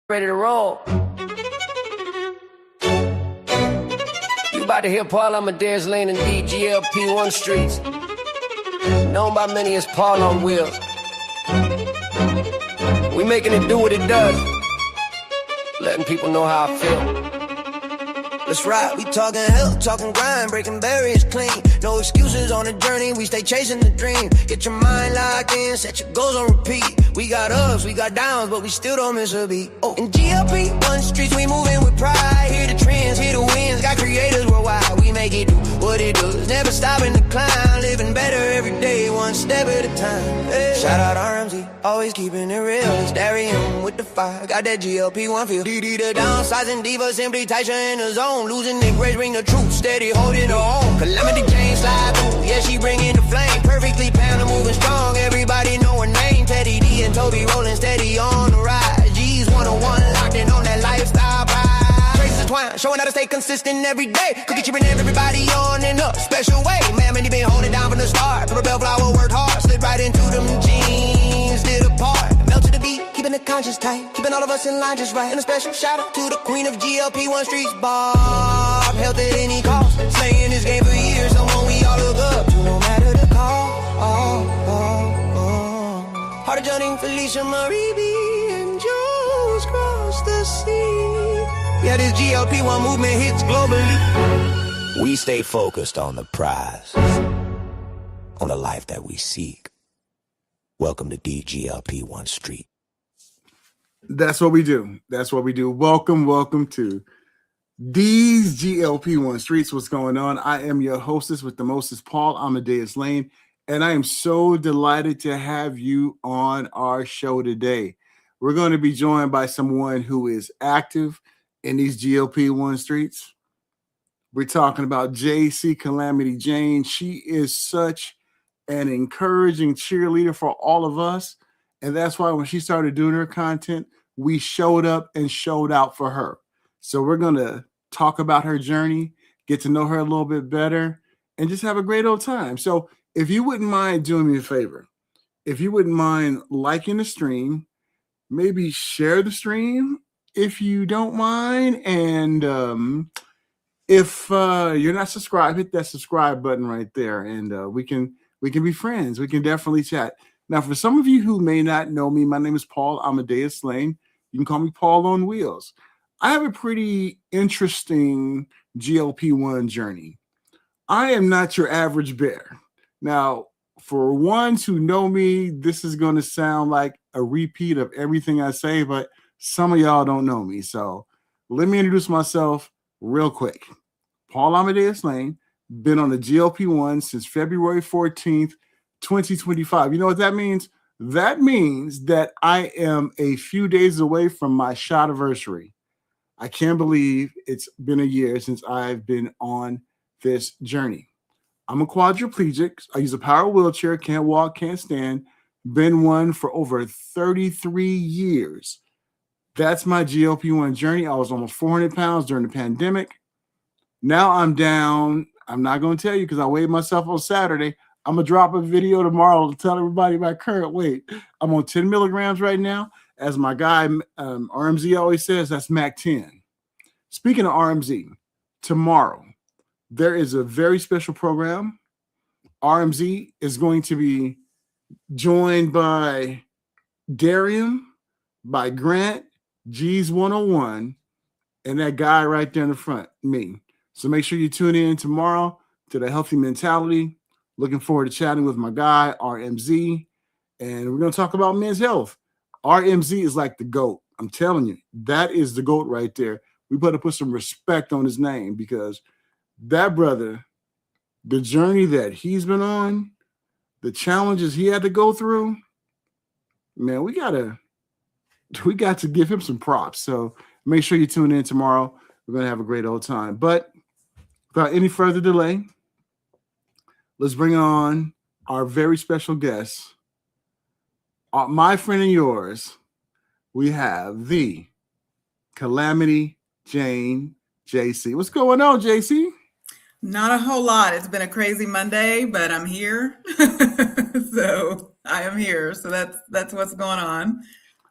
Ready to roll. You about to hear Paul Amadeus Lane and DGLP 1 Streets. Known by many as Paul on Wheels. We making it do what it does. Letting people know how I feel. Let's ride, we talking health, talking grind, breaking barriers clean. No excuses on the journey, we stay chasing the dream. Get your mind locked in, set your goals on repeat. We got ups, we got downs, but we still don't miss a beat. Oh, in GLP 1 Streets, we moving with pride. Hear the trends, hear the wins, got creators worldwide. We make it do what it does, never stopping to climb. Living better every day, one step at a time. Hey. Shout out RMZ, always keeping it real. It's Darian with the fire, got that GLP 1 feel. DD the downsizing diva, simply Taisha in the zone. Losing Nick Rage, bring the truth, steady holding her own. Calamity Jane slide through, yeah, she bringing the flame. Perfectly Pamela moving strong, everybody know her name. Teddy D and Toby rolling steady on the ride. G's 101 locked in on that lifestyle ride. Traces twine, showing how to stay consistent every day. Cookie chipping everybody on in a special way. Man, he been holding down from the start. Purple Bellflower worked hard, slid right into them jeans, did a part. Melt to the beat, keeping the conscience tight, keeping all of us in line just right. And a special shout out to the queen of GLP 1 Streets, Bob. Health at any cost, slaying this game for years. Someone we all look up to, no matter the call. Heart of Johnny, Felicia, Marie B, and Joe's cross the sea. Yeah, this GLP 1 movement hits globally. We stay focused on the prize, on the life that we seek. Welcome to DGLP 1 Street. That's what we do. That's what we do. Welcome to D's GLP 1 Streets. What's going on? I am your hostess with the mostest, Paul Amadeus Lane, and I am so delighted to have you on our show today. We're going to be joined by someone who is active in these GLP 1 streets. We're talking about JC Calamity Jane. She is such an encouraging cheerleader for all of us, and that's why when she started doing her content, we showed up and showed out for her. So we're going to talk about her journey, get to know her a little bit better, and just have a great old time. So if you wouldn't mind doing me a favor, if you wouldn't mind liking the stream, maybe share the stream if you don't mind. And if you're not subscribed, hit that subscribe button right there, and we can be friends. We can definitely chat. Now, for some of you who may not know me, my name is Paul Amadeus Lane. You can call me Paul on Wheels. I have a pretty interesting GLP 1 journey. I am not your average bear. Now, for ones who know me, this is going to sound like a repeat of everything I say, but some of y'all don't know me. So let me introduce myself real quick. Paul Amadeus Lane, been on the GLP 1 since February 14th, 2025. You know what that means? That means that I am a few days away from my shot anniversary. I can't believe it's been a year since I've been on this journey. I'm a quadriplegic. I use a power wheelchair, can't walk, can't stand. Been one for over 33 years. That's my GLP 1 journey. I was almost 400 pounds during the pandemic. Now I'm down. I'm not going to tell you because I weighed myself on Saturday. I'm going to drop a video tomorrow to tell everybody my current weight. I'm on 10 milligrams right now. As my guy, RMZ always says, that's MAC 10. Speaking of RMZ, tomorrow, there is a very special program. RMZ is going to be joined by Darian, by Grant, G's 101, and that guy right there in the front, me. So make sure you tune in tomorrow to the Healthy Mentality. Looking forward to chatting with my guy, RMZ, and we're going to talk about men's health. RMZ is like the GOAT. I'm telling you, that is the GOAT right there. We better put some respect on his name because that brother, the journey that he's been on, the challenges he had to go through, man, we got to give him some props. So make sure you tune in tomorrow. We're going to have a great old time. But without any further delay, let's bring on our very special guest. My friend and yours, we have the Calamity Jane, JC. What's going on, JC? Not a whole lot. It's been a crazy Monday, but I'm here. So I am here. So that's what's going on.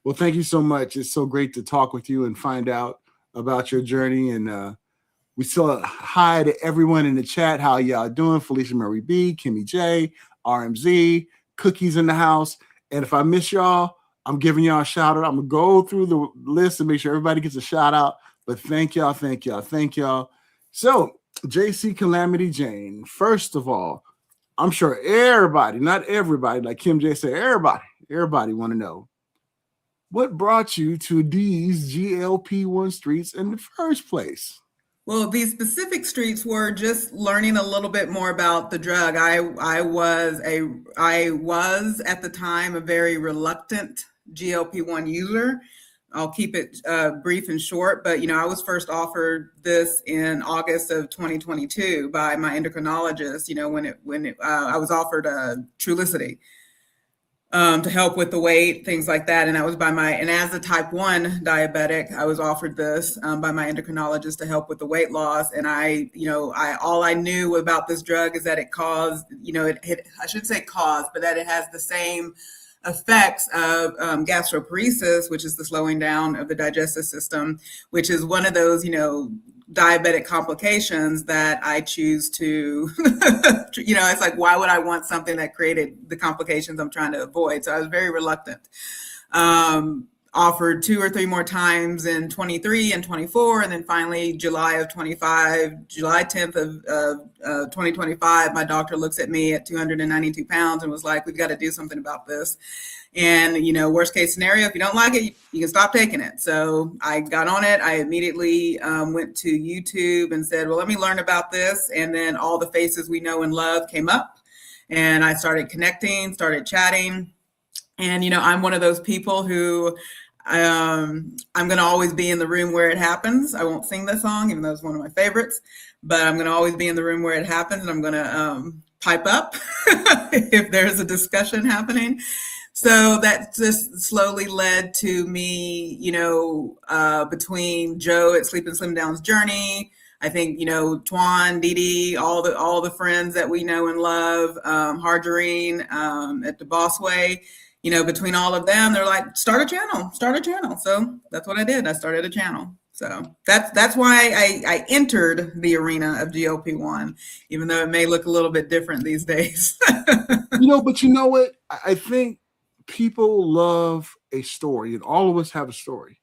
Well, thank you so much. It's so great to talk with you and find out about your journey. And we still hi to everyone in the chat. How y'all doing? Felicia Murray B, Kimmy J, RMZ, Cookies in the house. And if I miss y'all, I'm giving y'all a shout out. I'm gonna go through the list and make sure everybody gets a shout out. But thank y'all. So, JC Calamity Jane, first of all, I'm sure everybody, not everybody, like Kim J said, everybody want to know what brought you to these GLP-1 streets in the first place. Well, these specific streets were just learning a little bit more about the drug. I was at the time a very reluctant GLP-1 user. I'll keep it brief and short, but I was first offered this in August of 2022 by my endocrinologist. When I was offered Trulicity to help with the weight, things like that. And I was and as a type 1 diabetic, I was offered this by my endocrinologist to help with the weight loss. And all I knew about this drug is that it caused, I shouldn't say caused, but that it has the same effects of gastroparesis, which is the slowing down of the digestive system, which is one of those, diabetic complications that I choose to, it's like, why would I want something that created the complications I'm trying to avoid? So I was very reluctant. Offered 2 or 3 more times in 23 and 24, and then finally July 10th of 2025, my doctor looks at me at 292 pounds and was like, we've got to do something about this. And, worst case scenario, if you don't like it, you can stop taking it. So I got on it. I immediately went to YouTube and said, well, let me learn about this. And then all the faces we know and love came up, and I started connecting, started chatting. And, I'm one of those people who I'm going to always be in the room where it happens. I won't sing the song, even though it's one of my favorites, but I'm going to always be in the room where it happens. And I'm going to pipe up if there's a discussion happening. So that just slowly led to me, between Joe at Sleep and Slim Down's journey. I think, Twan, Dee, all the friends that we know and love, Harjarine at the Boss Way. Between all of them, they're like, start a channel. So that's what I did. I started a channel. So that's why I entered the arena of GLP-1, even though it may look a little bit different these days. But you know what? I think people love a story, and all of us have a story.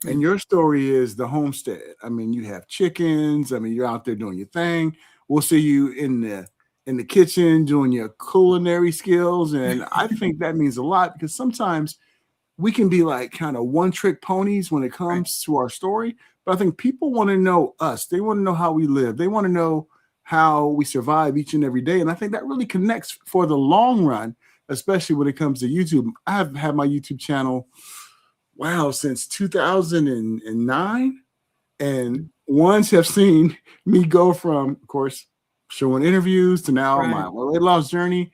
And your story is the homestead. I mean, you have chickens. I mean, you're out there doing your thing. We'll see you in the kitchen doing your culinary skills. And I think that means a lot, because sometimes we can be like kind of one-trick ponies when it comes to our story. But I think people want to know us. They want to know how we live. They want to know how we survive each and every day. And I think that really connects for the long run, especially when it comes to YouTube. I've had my YouTube channel, since 2009. And ones have seen me go from, of course, showing interviews to now my weight loss journey.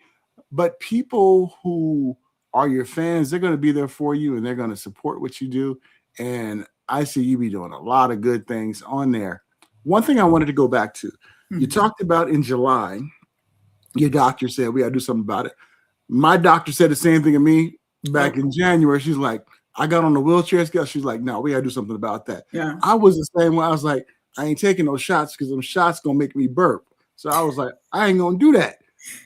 But people who are your fans, they're going to be there for you, and they're going to support what you do. And I see you be doing a lot of good things on there. One thing I wanted to go back to, you talked about in July, your doctor said we got to do something about it. My doctor said the same thing to me back in January. She's like, I got on the wheelchair scale. She's like, no, we got to do something about that. Yeah. I was the same way. I was like, I ain't taking those shots because them shots going to make me burp. So I was like, I ain't going to do that.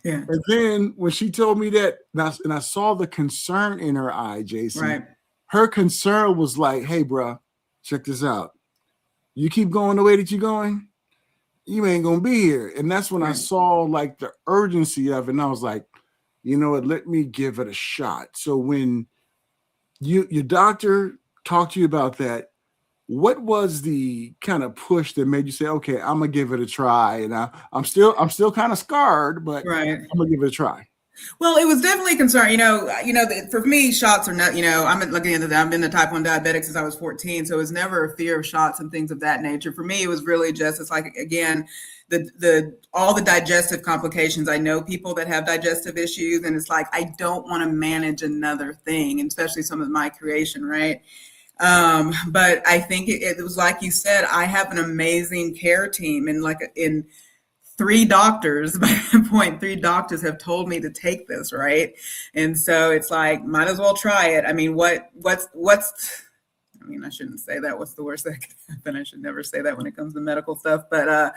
Yeah. And then when she told me that, and I saw the concern in her eye, Jason, her concern was like, hey, bro, check this out. You keep going the way that you're going, you ain't going to be here. And that's when I saw like the urgency of it. And I was like, you know what, let me give it a shot. So when your doctor talked to you about that, what was the kind of push that made you say, okay, I'm gonna give it a try? And I'm still kind of scarred, but I'm gonna give it a try. Well, it was definitely a concern. For me, shots are not. I'm looking into that. I've been a type 1 diabetic since I was 14, so it was never a fear of shots and things of that nature. For me, it was really just, it's like, again, all the digestive complications. I know people that have digestive issues, and it's like, I don't want to manage another thing, and especially some of my creation, right? But I think it was like you said, I have an amazing care team, and 3 doctors by that point, 3 doctors have told me to take this, right? And so it's like, might as well try it. I mean, what's I mean, I shouldn't say that. What's the worst that could happen? I should never say that when it comes to medical stuff. But I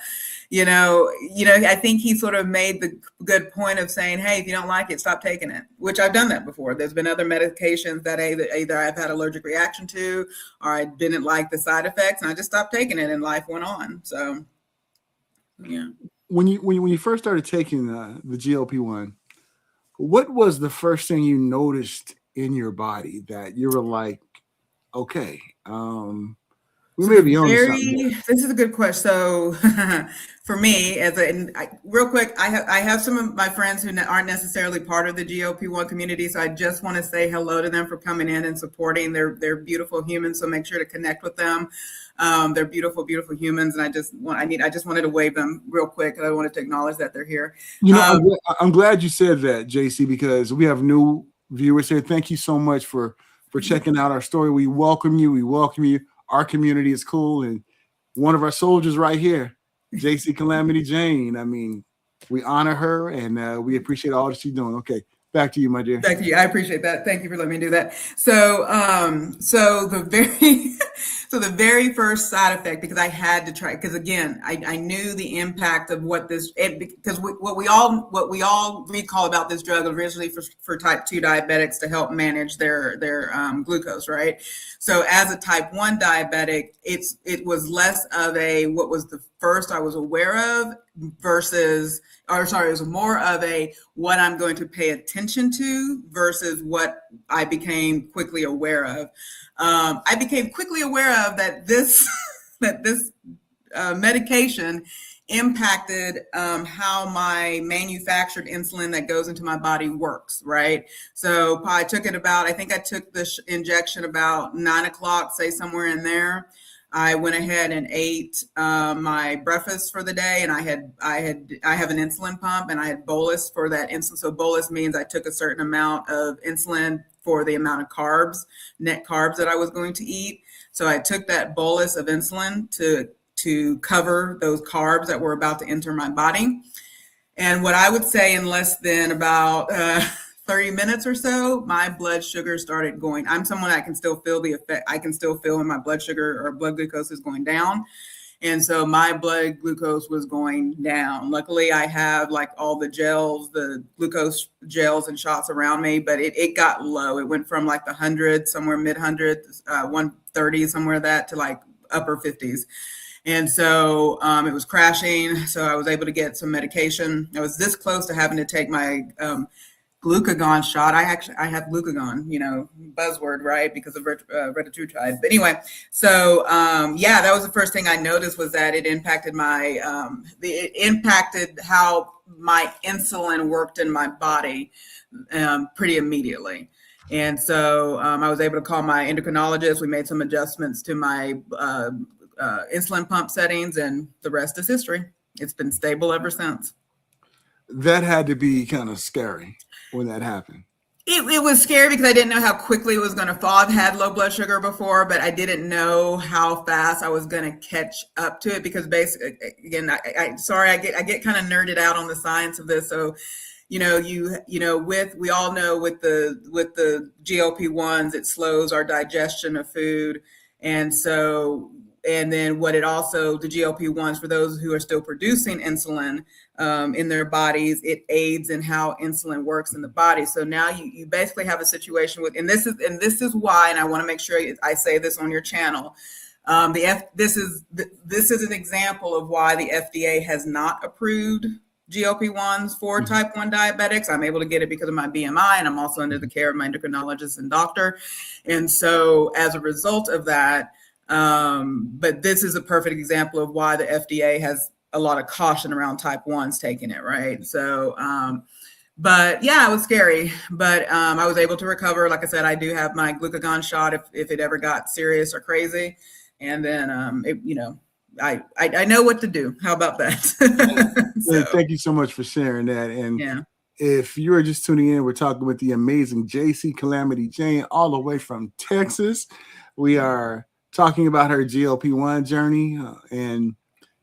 think he sort of made the good point of saying, hey, if you don't like it, stop taking it, which I've done that before. There's been other medications that either I've had allergic reaction to, or I didn't like the side effects, and I just stopped taking it, and life went on. So, yeah. When you first started taking the GLP-1, what was the first thing you noticed in your body that you were like, okay, we may be on something. This is a good question. So for me, real quick, I have some of my friends who aren't necessarily part of the GLP-1 community. So I just want to say hello to them for coming in and supporting. They're beautiful humans. So make sure to connect with them. They're beautiful, beautiful humans. And I just wanted to wave them real quick. I wanted to acknowledge that they're here. I'm glad you said that, JC, because we have new viewers here. Thank you so much for checking out our story. We welcome you. We welcome you. Our community is cool. And one of our soldiers right here, JC Calamity Jane. I mean, we honor her, and we appreciate all that she's doing. Okay, back to you, my dear. Back to you. I appreciate that. Thank you for letting me do that. So, the very first side effect, because I had to try, because again, I knew the impact of what we all recall about this drug originally for type 2 diabetics to help manage their glucose, right? So as a type 1 diabetic, it was less of what was the first I was aware of it was more of what I'm going to pay attention to versus what I became quickly aware of. I became quickly aware of that this medication impacted how my manufactured insulin that goes into my body works, right? So I took the injection about 9 o'clock, say somewhere in there. I went ahead and ate my breakfast for the day, and I have an insulin pump, and I had bolus for that insulin. So bolus means I took a certain amount of insulin for the amount of net carbs that I was going to eat. So I took that bolus of insulin to cover those carbs that were about to enter my body. And what I would say, in less than about 30 minutes or so, my blood sugar started going. I'm someone I can still feel the effect. I can still feel when my blood sugar or blood glucose is going down. And so my blood glucose was going down. Luckily, I have like all the gels, the glucose gels and shots around me, but it got low. It went from like the 100, somewhere mid 100s, 130, somewhere that to like upper 50s. And so it was crashing. So I was able to get some medication. I was this close to having to take my glucagon shot. I have glucagon, buzzword, right? Because of retatrutide. But anyway, so that was the first thing I noticed, was that it impacted it impacted how my insulin worked in my body pretty immediately. And so I was able to call my endocrinologist. We made some adjustments to my insulin pump settings, and the rest is history. It's been stable ever since. That had to be kind of scary when that happened. It was scary because I didn't know how quickly it was going to fall. I've had low blood sugar before, but I didn't know how fast I was going to catch up to it, because basically, again, I get kind of nerded out on the science of this. So, we all know with the GLP-1s, it slows our digestion of food. And so, and then the GLP-1s, for those who are still producing insulin in their bodies, it aids in how insulin works in the body. So now you basically have a situation and this is why, and I want to make sure I say this on your channel. This is an example of why the FDA has not approved GLP-1s for type 1 diabetics. I'm able to get it because of my BMI, and I'm also under the care of my endocrinologist and doctor. And so as a result of that, but this is a perfect example of why the FDA has a lot of caution around type 1s taking it, right? So, but yeah, it was scary, but I was able to recover. Like I said, I do have my glucagon shot if it ever got serious or crazy. And then, I know what to do. How about that? So, thank you so much for sharing that. And if you're just tuning in, we're talking with the amazing JC Calamity Jane, all the way from Texas. We are talking about her GLP-1 journey. And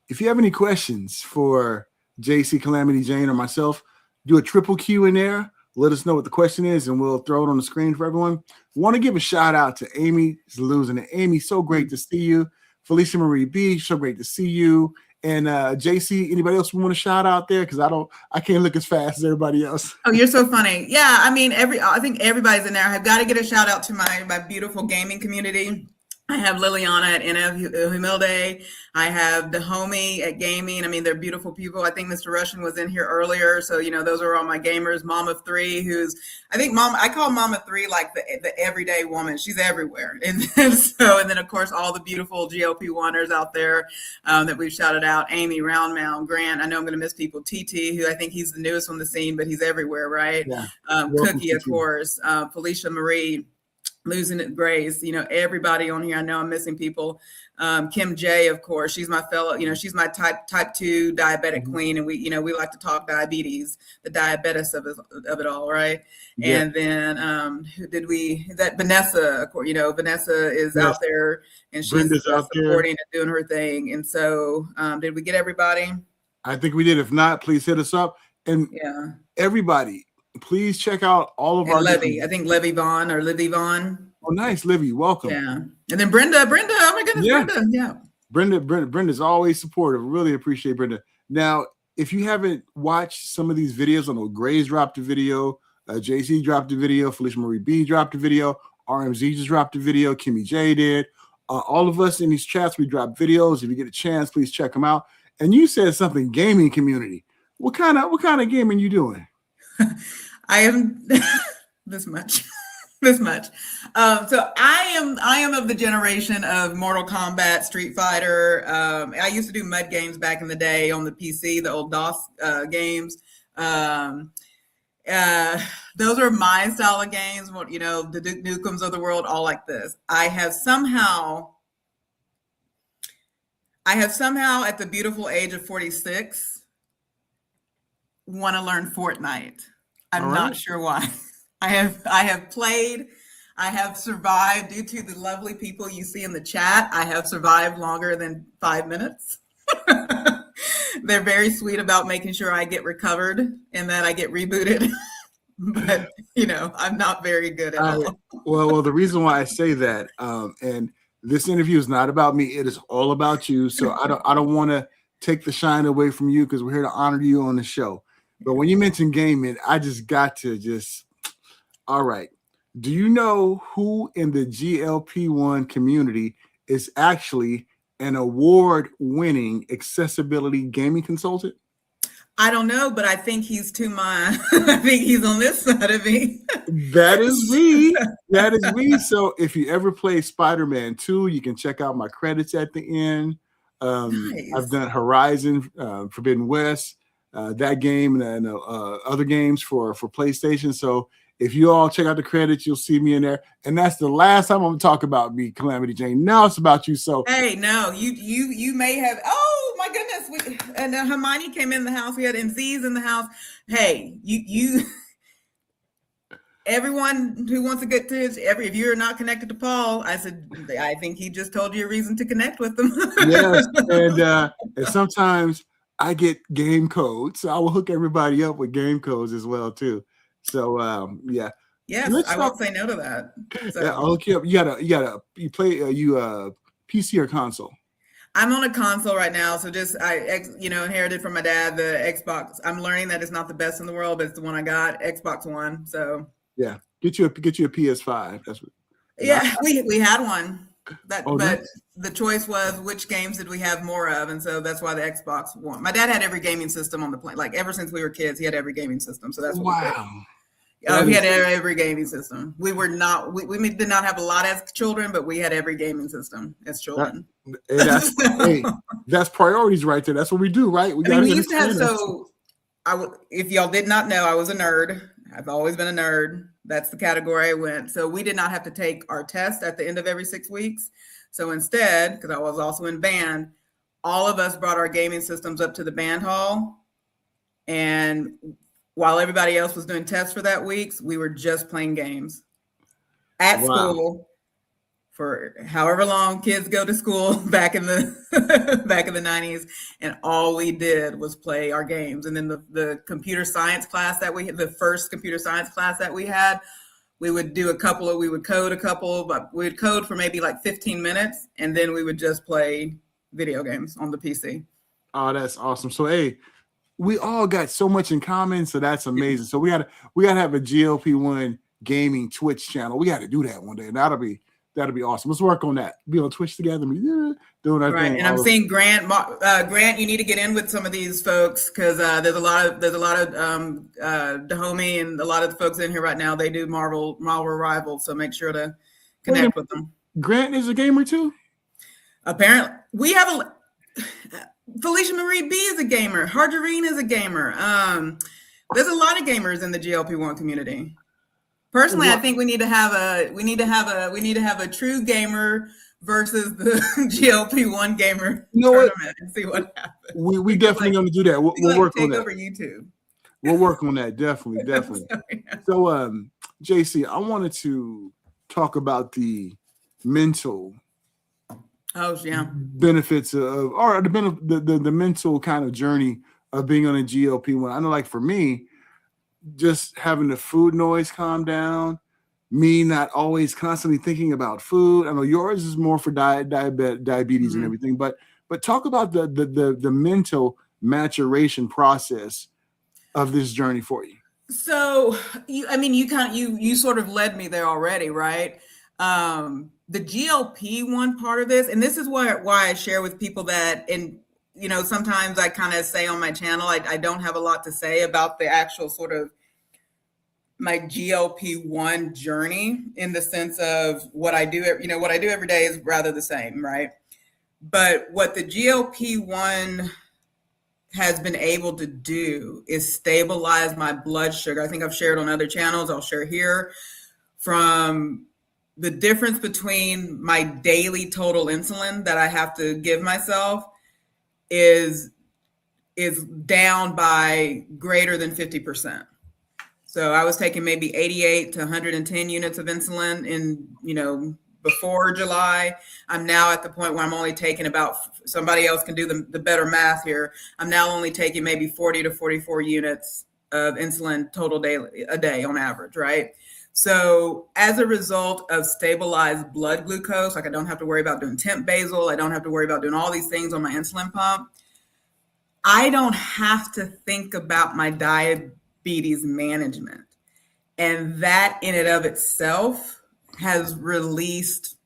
if you have any questions for JC, Calamity Jane, or myself, do a triple Q in there. Let us know what the question is, and we'll throw it on the screen for everyone. Want to give a shout out to Amy Zaluzin. Amy, so great to see you. Felicia Marie B, so great to see you. And JC, anybody else we want to shout out there? Because I can't look as fast as everybody else. Oh, you're so funny. Yeah, I mean, I think everybody's in there. I've got to get a shout out to my beautiful gaming community. I have Liliana at NF Humilde. I have the homie at gaming. I mean, they're beautiful people. I think Mr. Russian was in here earlier. So, those are all my gamers. Mom of Three, I call Mama Three like the everyday woman. She's everywhere. And then of course, all the beautiful GLP-1ers out there that we've shouted out. Amy, Roundmound, Grant. I know I'm going to miss people. TT, who I think he's the newest on the scene, but he's everywhere, right? Yeah. Cookie, of course. Felicia Marie. Losing it, Grace, everybody on here. I know I'm missing people. Kim J, of course, she's my fellow, she's my type 2 diabetic queen. And we like to talk diabetes, the diabetes of it all. Right. Yeah. And then Vanessa, of course, Vanessa is out there and she's supporting and doing her thing. And so did we get everybody? I think we did. If not, please hit us up. And everybody, please check out all of our Levy. I think Livy Vaughn. Oh, nice, Livy. Welcome. Yeah. And then Brenda. Oh my goodness, yeah. Brenda. Yeah. Brenda's always supportive. Really appreciate Brenda. Now, if you haven't watched some of these videos, I know Grace dropped a video, JC dropped a video, Felicia Marie B dropped a video, RMZ just dropped a video, Kimmy J did. All of us in these chats, we drop videos. If you get a chance, please check them out. And you said something, gaming community. What kind of gaming you doing? I am this much. So I am of the generation of Mortal Kombat, Street Fighter. I used to do mud games back in the day on the PC, the old DOS games. Those are my style of games. The Duke Nukems of the world, all like this. I have somehow at the beautiful age of 46 want to learn Fortnite. I'm not sure why. I have played. I have survived due to the lovely people you see in the chat. I have survived longer than 5 minutes. They're very sweet about making sure I get recovered and that I get rebooted. But, I'm not very good at all. Well, the reason why I say that, and this interview is not about me. It is all about you. So I don't want to take the shine away from you because we're here to honor you on the show. But when you mentioned gaming, I just got to all right. Do you know who in the GLP-1 community is actually an award-winning accessibility gaming consultant? I don't know, but I think he's I think he's on this side of me. That is me. That is me. So if you ever play Spider-Man 2, you can check out my credits at the end. Nice. I've done Horizon, Forbidden West, that game, and other games for PlayStation. So if you all check out the credits, you'll see me in there. And that's the last time I'm going to talk about me, Calamity Jane. Now it's about you. So hey, no, you may have. Oh my goodness! And Hermione came in the house. We had NC's in the house. Hey, you. Everyone who wants to get to if you're not connected to Paul, I said, I think he just told you a reason to connect with them. Yes, and sometimes I get game codes, so I will hook everybody up with game codes as well too. So yeah. Yes, I won't say no to that. So. Yeah, I'll hook you up. You play PC or console? I'm on a console right now, so inherited from my dad the Xbox. I'm learning that it's not the best in the world, but it's the one I got, Xbox One. So yeah, get you a PS5. That's what. Yeah, we had one. But the choice was which games did we have more of, and so that's why the Xbox won. My dad had every gaming system on the plane. Like ever since we were kids, he had every gaming system. So that's what we had every gaming system. We were not we did not have a lot as children, but we had every gaming system as children. That's priorities right there. That's what we do, right? We used to have if y'all did not know, I was a nerd. I've always been a nerd. That's the category I went. So we did not have to take our test at the end of every 6 weeks. So instead, because I was also in band, all of us brought our gaming systems up to the band hall. And while everybody else was doing tests for that week, we were just playing games at school for however long kids go to school back in the back in the 90s, and all we did was play our games. And then the computer science class that we had, the first computer science class that we had, we would do we would code a couple, but we'd code for maybe like 15 minutes, and then we would just play video games on the PC. Oh, that's awesome. So hey, we all got so much in common, so that's amazing. So we gotta have a GLP-1 gaming Twitch channel. We got to do that one day. That'll be awesome. Let's work on that. Be on Twitch together, doing our thing. And I'm seeing Grant. Grant, you need to get in with some of these folks, because there's a lot of Dahomey and a lot of the folks in here right now. They do Marvel Rivals, so make sure to connect with them. Grant is a gamer too. Apparently, we have Felicia Marie B is a gamer. Harjareen is a gamer. There's a lot of gamers in the GLP-1 community. Personally, I think we need to have a true gamer versus the GLP-1 gamer tournament and see what happens. We definitely going to do that. We'll work on that. Take over YouTube. We'll work on that. Definitely. So, JC, I wanted to talk about the mental benefits of, or the mental kind of journey of being on a GLP-1. I know, like for me, just having the food noise calm down, me not always constantly thinking about food. I know yours is more for diabetes and everything, but talk about the mental maturation process of this journey for you. So you sort of led me there already, right? The GLP-1 part of this, and this is why I share with people that, and sometimes I kind of say on my channel, I don't have a lot to say about the actual sort of my GLP-1 journey, in the sense of what I do every day is rather the same, right? But what the GLP-1 has been able to do is stabilize my blood sugar. I think I've shared on other channels, I'll share here, from the difference between my daily total insulin that I have to give myself is down by greater than 50%. So I was taking maybe 88 to 110 units of insulin before July. I'm now at the point where I'm only taking about, somebody else can do the better math here, I'm now only taking maybe 40 to 44 units of insulin total a day on average, right? So as a result of stabilized blood glucose, like I don't have to worry about doing temp basal, I don't have to worry about doing all these things on my insulin pump, I don't have to think about my diabetes management. And that in and of itself has released,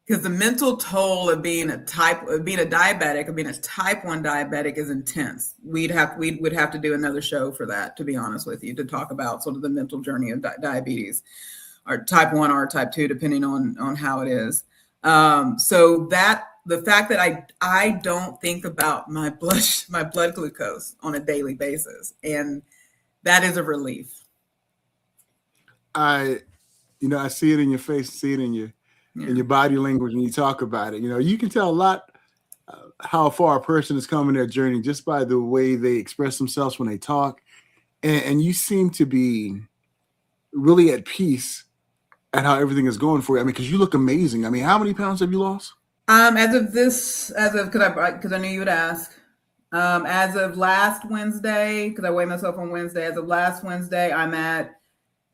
because the mental toll of being a type 1 diabetic is intense. We'd have to do another show for that, to be honest with you, to talk about sort of the mental journey of diabetes, or type 1 or type 2, depending on how it is. So that the fact that I don't think about my blood glucose on a daily basis, and that is a relief. I see it in your face, see it in your body language when you talk about it. You can tell a lot how far a person is coming their journey just by the way they express themselves when they talk. And you seem to be really at peace at how everything is going for you. I mean, because you look amazing. I mean, how many pounds have you lost? Because I knew you would ask. As of last Wednesday, because I weighed myself on Wednesday, as of last Wednesday, I'm at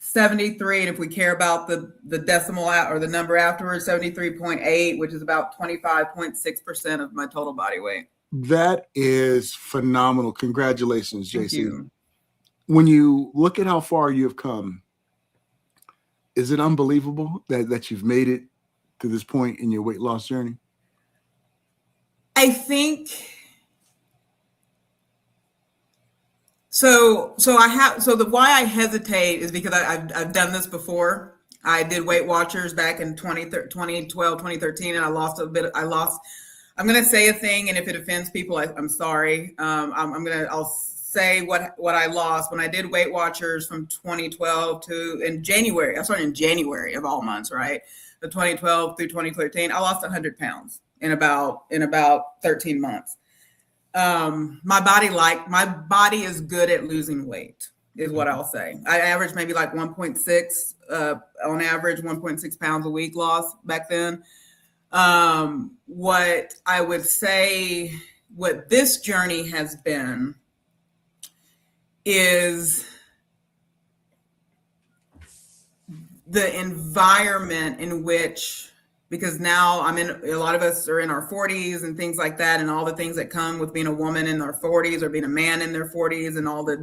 73. And if we care about the decimal or the number afterwards, 73.8, which is about 25.6% of my total body weight. That is phenomenal. Congratulations, Thank JC. you. When you look at how far you have come, is it unbelievable that you've made it to this point in your weight loss journey? I think so. Why I hesitate is because I've done this before. I did Weight Watchers back in 2012, 2013, and I lost a bit. I'm going to say a thing, and if it offends people, I'm sorry. I'll say what I lost when I did Weight Watchers from 2012 to in January. I started in January of all months, right? The 2012 through 2013, I lost 100 pounds in about 13 months. My body is good at losing weight. is what I'll say. I averaged maybe like 1.6, on average, 1.6 pounds a week loss back then. What I would say, what this journey has been is the environment in which, because now a lot of us are in our 40s and things like that, and all the things that come with being a woman in their 40s or being a man in their 40s, and all the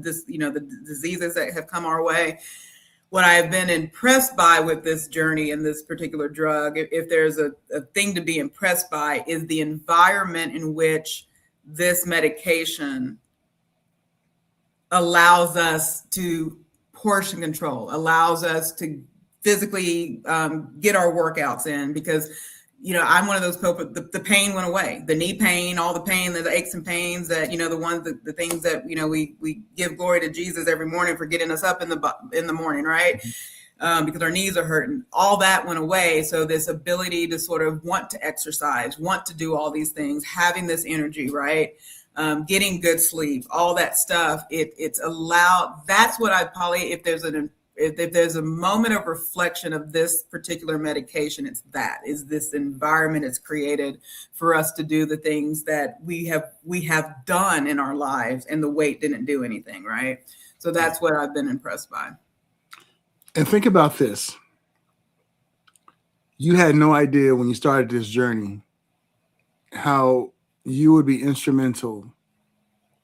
diseases that have come our way. What I've been impressed by with this journey and this particular drug, if there's a thing to be impressed by, is the environment in which this medication allows us to portion control, allows us to physically get our workouts in, because I'm one of those people, the pain went away, the knee pain, all the pain, the aches and pains that the ones the things that we give glory to Jesus every morning for getting us up in the morning, right? Because our knees are hurting, all that went away. So this ability to sort of want to exercise, want to do all these things, having this energy, right? Getting good sleep, all that stuff, it's allowed. That's what I probably, if there's a moment of reflection of this particular medication, it's this environment it's created for us to do the things that we have done in our lives, and the weight didn't do anything, right? So that's what I've been impressed by. And think about this. You had no idea when you started this journey how you would be instrumental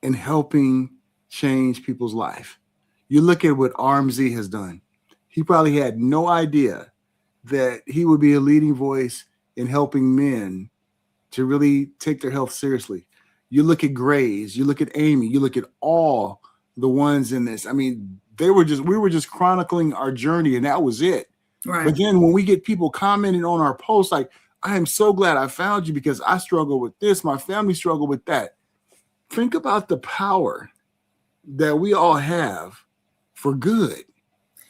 in helping change people's life. You look at what RMZ has done. He probably had no idea that he would be a leading voice in helping men to really take their health seriously. You look at Grace, you look at Amy, you look at all the ones in this. I mean, we were just chronicling our journey, and that was it. Right. But then when we get people commenting on our posts, like, I am so glad I found you because I struggle with this, my family struggled with that. Think about the power that we all have for good.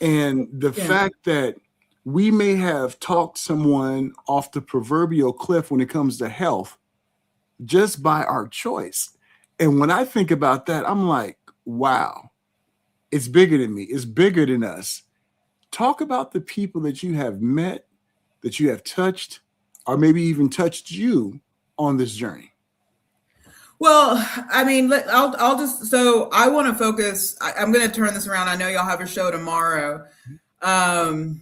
And the fact that we may have talked someone off the proverbial cliff when it comes to health just by our choice. And when I think about that, I'm like, wow, it's bigger than me. It's bigger than us. Talk about the people that you have met, that you have touched, or maybe even touched you on this journey. Well, I mean, I'll just, so I want to focus, I'm going to turn this around. I know y'all have a show tomorrow. I'll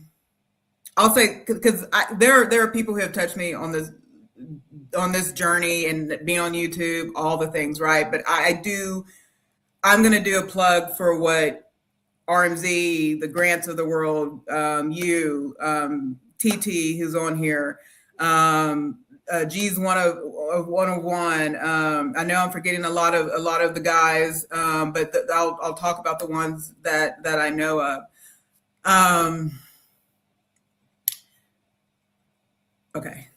say, because there are people who have touched me on this journey and being on YouTube, all the things, right? But I'm going to do a plug for what RMZ, the Grants of the world, you, TT, who's on here, G's 101. I know I'm forgetting a lot of the guys, but I'll talk about the ones that I know of. Okay,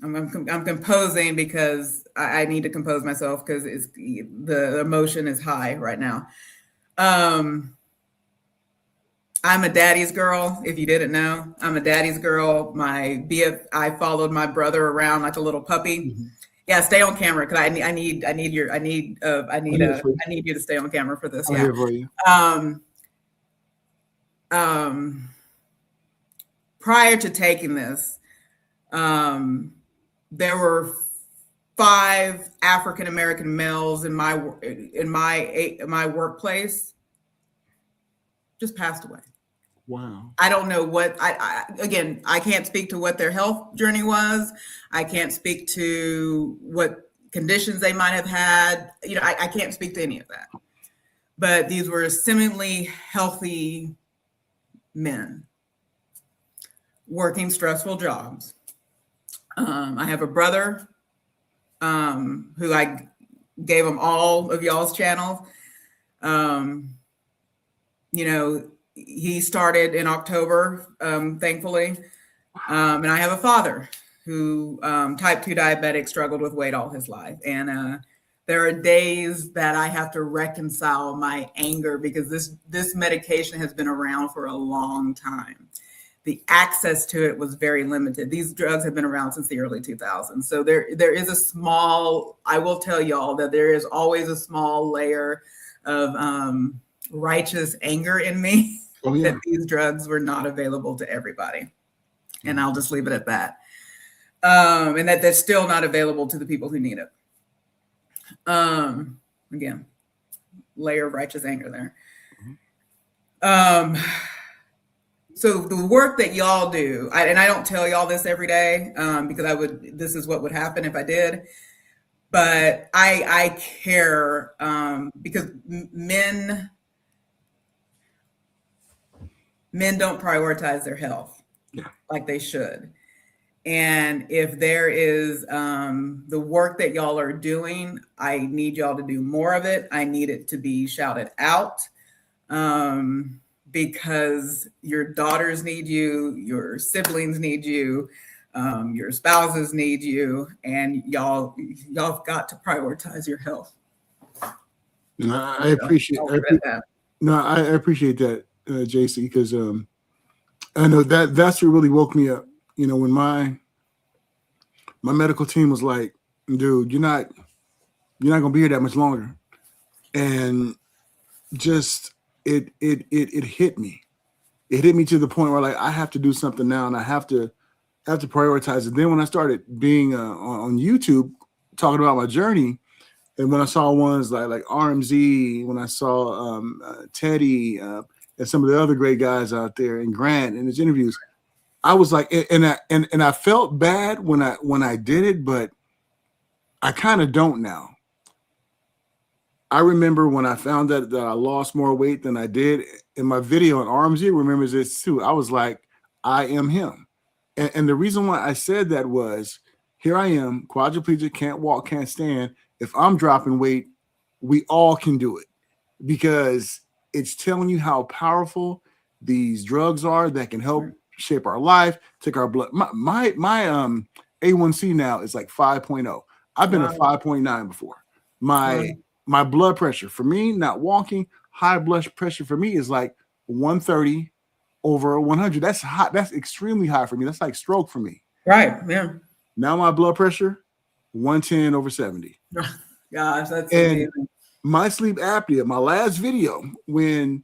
I'm composing because I need to compose myself because the emotion is high right now. I'm a daddy's girl. If you didn't know, I'm a daddy's girl. I followed my brother around like a little puppy. Mm-hmm. Yeah, stay on camera because I need you to stay on camera for this. I'm here for you. Prior to taking this, there were 5 African American males in my workplace just passed away. Wow. I don't know what, I can't speak to what their health journey was. I can't speak to what conditions they might have had. I can't speak to any of that. But these were seemingly healthy men working stressful jobs. I have a brother who I gave him all of y'all's channels. He started in October, thankfully. And I have a father who type 2 diabetic, struggled with weight all his life. And there are days that I have to reconcile my anger because this medication has been around for a long time. The access to it was very limited. These drugs have been around since the early 2000s. So there is I will tell y'all that there is always a small layer of righteous anger in me Oh, yeah. that these drugs were not available to everybody. And I'll just leave it at that. And that they're still not available to the people who need it. Again, layer of righteous anger there. So the work that y'all do, and I don't tell y'all this every day, because this is what would happen if I did, but I care, because men don't prioritize their health like they should. And if there is the work that y'all are doing, I need y'all to do more of it. I need it to be shouted out, because your daughters need you, your siblings need you, your spouses need you, and y'all got to prioritize your health. No, I appreciate that. No, I appreciate that, JC, because I know that's what really woke me up. You know, when my medical team was like, dude, you're not gonna be here that much longer. And just it hit me. It hit me to the point where like I have to do something now, and I have to prioritize it. Then when I started being on YouTube talking about my journey, and when I saw ones like RMZ, when I saw Teddy and some of the other great guys out there, and Grant in his interviews, I was like, and I felt bad when I did it, but I kind of don't now. I remember when I found that I lost more weight than I did. In my video, and RMZ remembers this too, I was like, I am him. And the reason why I said that was, here I am, quadriplegic, can't walk, can't stand. If I'm dropping weight, we all can do it, because it's telling you how powerful these drugs are that can help shape our life, take our blood. My A1C now is like 5.0. I've been a 5.9 before. My blood pressure, for me, not walking, high blood pressure for me is like 130 over 100. That's high. That's extremely high for me. That's like stroke for me. Right. Yeah. Now my blood pressure, 110 over 70. Gosh, that's and amazing. My sleep apnea, my last video, when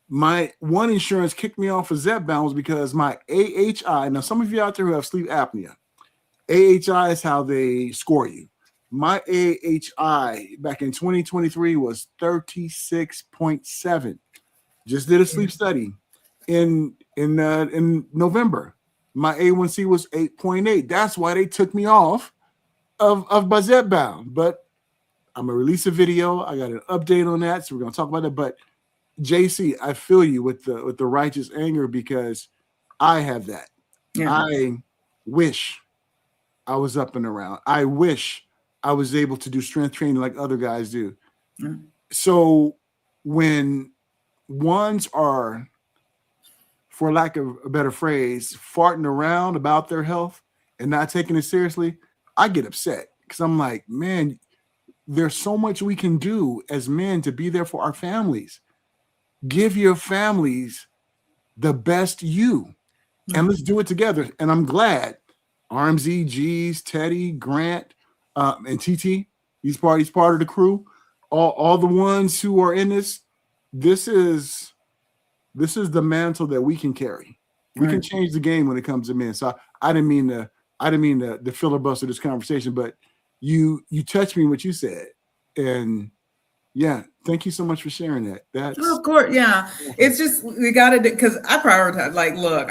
my one insurance kicked me off of Zepbound, was because my AHI, now some of you out there who have sleep apnea, AHI is how they score you. My AHI back in 2023 was 36.7. Just did a sleep study in November. My A1C was 8.8. That's why they took me off of Zepbound. But I'm gonna release a video. I got an update on that, so we're gonna talk about that. But JC, I feel you with the righteous anger, because I have that. Yeah. I wish I was up and around. I wish I was able to do strength training like other guys do. Mm. So when ones are, for lack of a better phrase, farting around about their health and not taking it seriously, I get upset, because I'm like, man, there's so much we can do as men to be there for our families. Give your families the best you, and let's do it together. And I'm glad RMZ, G's, Teddy, Grant, and TT, he's part of the crew. All the ones who are in this. This is the mantle that we can carry. We can change the game when it comes to men. So I didn't mean to filibuster this conversation, but you touched me what you said, and yeah, thank you so much for sharing that. That's of course, yeah. It's just we got to, because I prioritize. Like, look,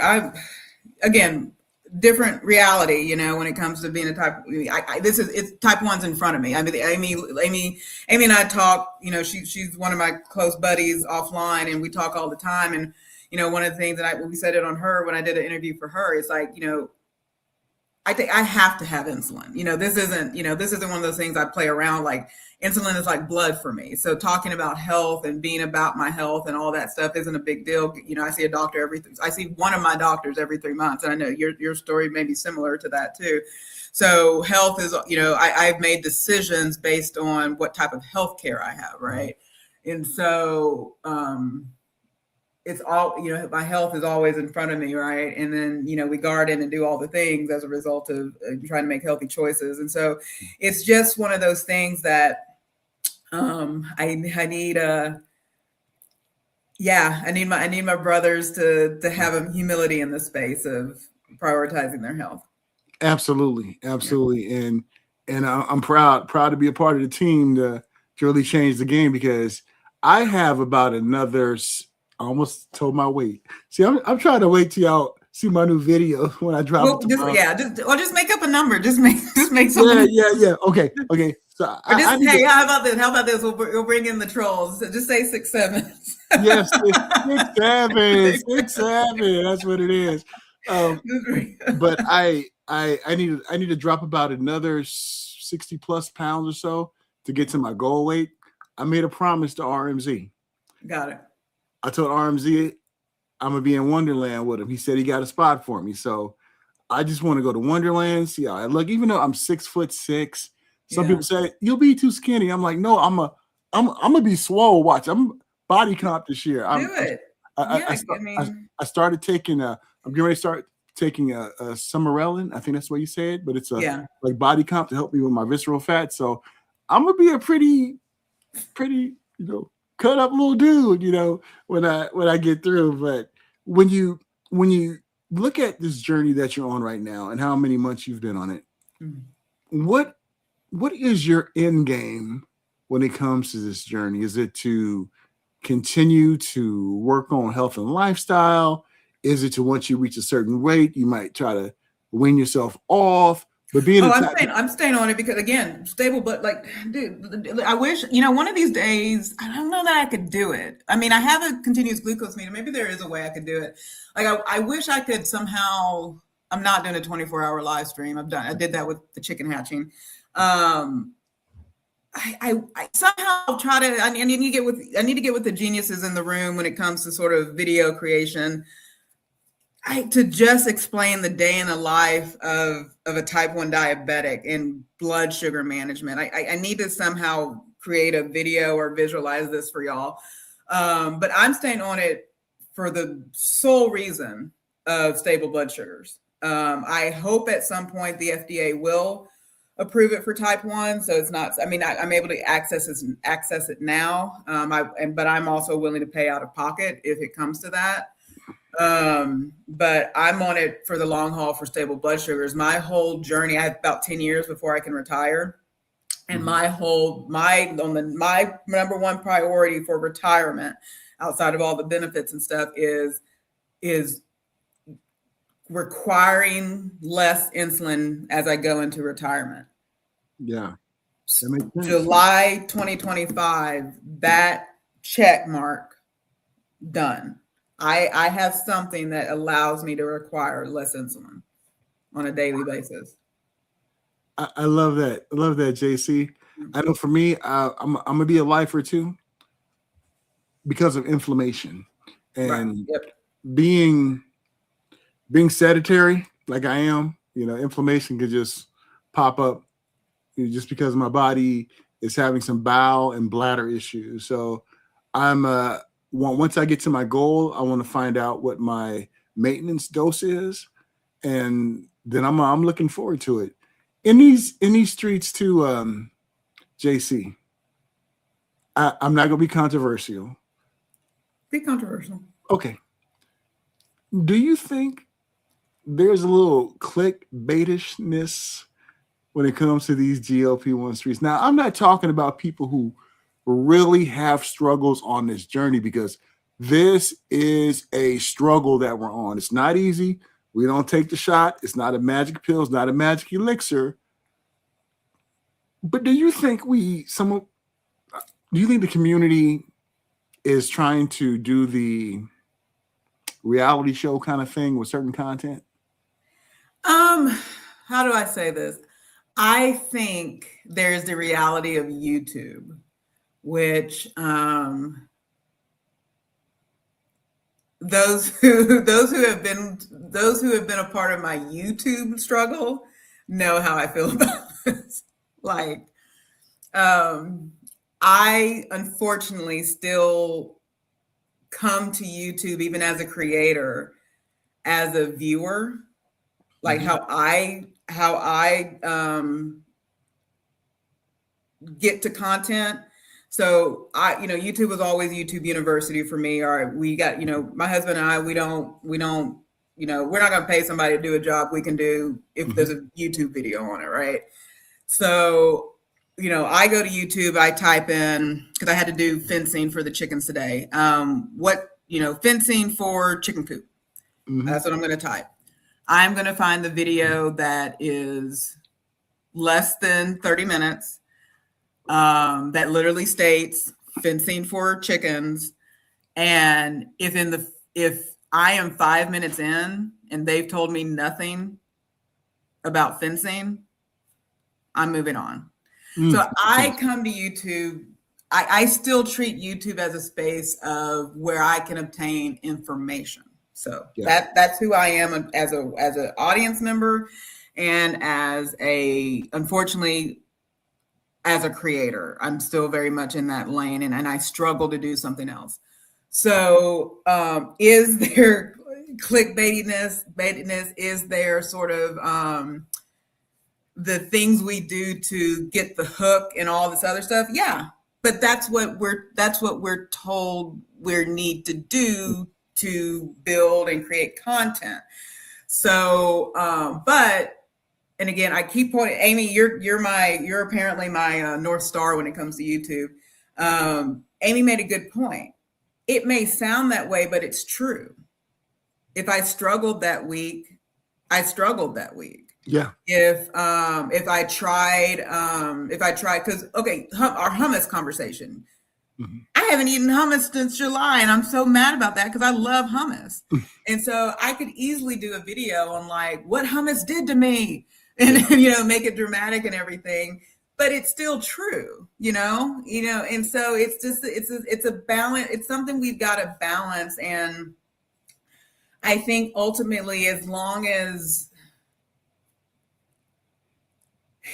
again, different reality, you know, when it comes to being a type. It's type 1's in front of me. I mean, Amy and I talk. You know, she's one of my close buddies offline, and we talk all the time. And you know, one of the things that we said it on her when I did an interview for her. It's like, you know, I think I have to have insulin. You know, this isn't one of those things I play around. Like, insulin is like blood for me. So talking about health and being about my health and all that stuff isn't a big deal. You know, I see one of my doctors every 3 months. And I know your story may be similar to that too. So health is, you know, I've made decisions based on what type of health care I have. Right. And so, it's all, you know, my health is always in front of me, right? And then, you know, we garden and do all the things as a result of trying to make healthy choices. And so it's just one of those things that I need Yeah, I need my brothers to have a humility in the space of prioritizing their health. Absolutely, Yeah. absolutely, and I'm proud to be a part of the team to really change the game because I have about another. I almost told my weight. See, I'm trying to wait till y'all see my new video when I drop it Well, tomorrow. just make up a number. Just make Yeah, something. yeah. Okay. So Or I just need hey, to, how about this? How about this? We'll bring in the trolls. So just say 6'7". yes, 6'7". That's what it is. But I need to drop about another 60 plus pounds or so to get to my goal weight. I made a promise to RMZ. Got it. I told RMZ I'm gonna be in Wonderland with him. He said he got a spot for me. So I just want to go to Wonderland, see how I look. Even though I'm 6'6", some Yeah. people say you'll be too skinny. I'm like, no, I'm gonna be swole. Watch, I'm body comp this year. Do it. Yeah, I started taking I'm getting ready to start taking a Summerellin. I think that's what you said, but it's a yeah. like body comp to help me with my visceral fat. So I'm gonna be a pretty, cut up little dude, when I get through. But when you look at this journey that you're on right now and how many months you've been on it, what is your end game when it comes to this journey? Is it to continue to work on health and lifestyle? Is it to once you reach a certain weight, you might try to wean yourself off? But being I'm staying on it because again, stable, but like, dude, I wish, one of these days, I don't know that I could do it. I mean, I have a continuous glucose meter. Maybe there is a way I could do it. Like, I wish I could somehow, I'm not doing a 24-hour live stream. I did that with the chicken hatching. I somehow try to, I need to get with the geniuses in the room when it comes to sort of video creation. To just explain the day in the life of a type 1 diabetic and blood sugar management. I need to somehow create a video or visualize this for y'all. But I'm staying on it for the sole reason of stable blood sugars. I hope at some point the FDA will approve it for type 1. So it's not, I'm able to access it now. But I'm also willing to pay out of pocket if it comes to that. But I'm on it for the long haul for stable blood sugars. My whole journey, I have about 10 years before I can retire. And my number one priority for retirement outside of all the benefits and stuff is requiring less insulin as I go into retirement. Yeah. That makes sense. July 2025, that check mark done. I have something that allows me to require less insulin on a daily basis. I love that. I love that, JC. I know for me, I'm gonna be a lifer too because of inflammation and being sedentary like I am. Inflammation could just pop up just because my body is having some bowel and bladder issues. So I'm once I get to my goal, I want to find out what my maintenance dose is, and then I'm looking forward to it. In these streets too, JC. I'm not gonna be controversial. Be controversial. Okay. Do you think there's a little clickbaitishness when it comes to these GLP-1 streets? Now, I'm not talking about people who really have struggles on this journey, because this is a struggle that we're on. It's not easy. We don't take the shot. It's not a magic pill. It's not a magic elixir. But do you think the community is trying to do the reality show kind of thing with certain content? How do I say this? I think there's the reality of YouTube, which those who have been a part of my YouTube struggle know how I feel about this. Like, I unfortunately still come to YouTube, even as a creator, as a viewer, like how I get to content. So YouTube was always YouTube University for me. All right, we got, my husband and I, we're not going to pay somebody to do a job we can do if there's a YouTube video on it, right? So, I go to YouTube, I type in, because I had to do fencing for the chickens today. Fencing for chicken coop. That's what I'm going to type. I'm going to find the video that is less than 30 minutes. That literally states fencing for chickens. And if I am 5 minutes in and they've told me nothing about fencing, I'm moving on. So I come to YouTube. I still treat YouTube as a space of where I can obtain information. So that's who I am as an audience member, and unfortunately, as a creator, I'm still very much in that lane, and I struggle to do something else. So is there clickbaitiness? Is there sort of the things we do to get the hook and all this other stuff? Yeah, but that's what we're told we need to do to build and create content. So, and again, I keep pointing, Amy, you're apparently my North Star when it comes to YouTube. Amy made a good point. It may sound that way, but it's true. If I struggled that week, I struggled that week. Yeah. If I tried, because our hummus conversation. I haven't eaten hummus since July, and I'm so mad about that because I love hummus. And so I could easily do a video on like what hummus did to me, and make it dramatic and everything. But it's still true, and so it's a balance. It's something we've got to balance. And I think ultimately, as long as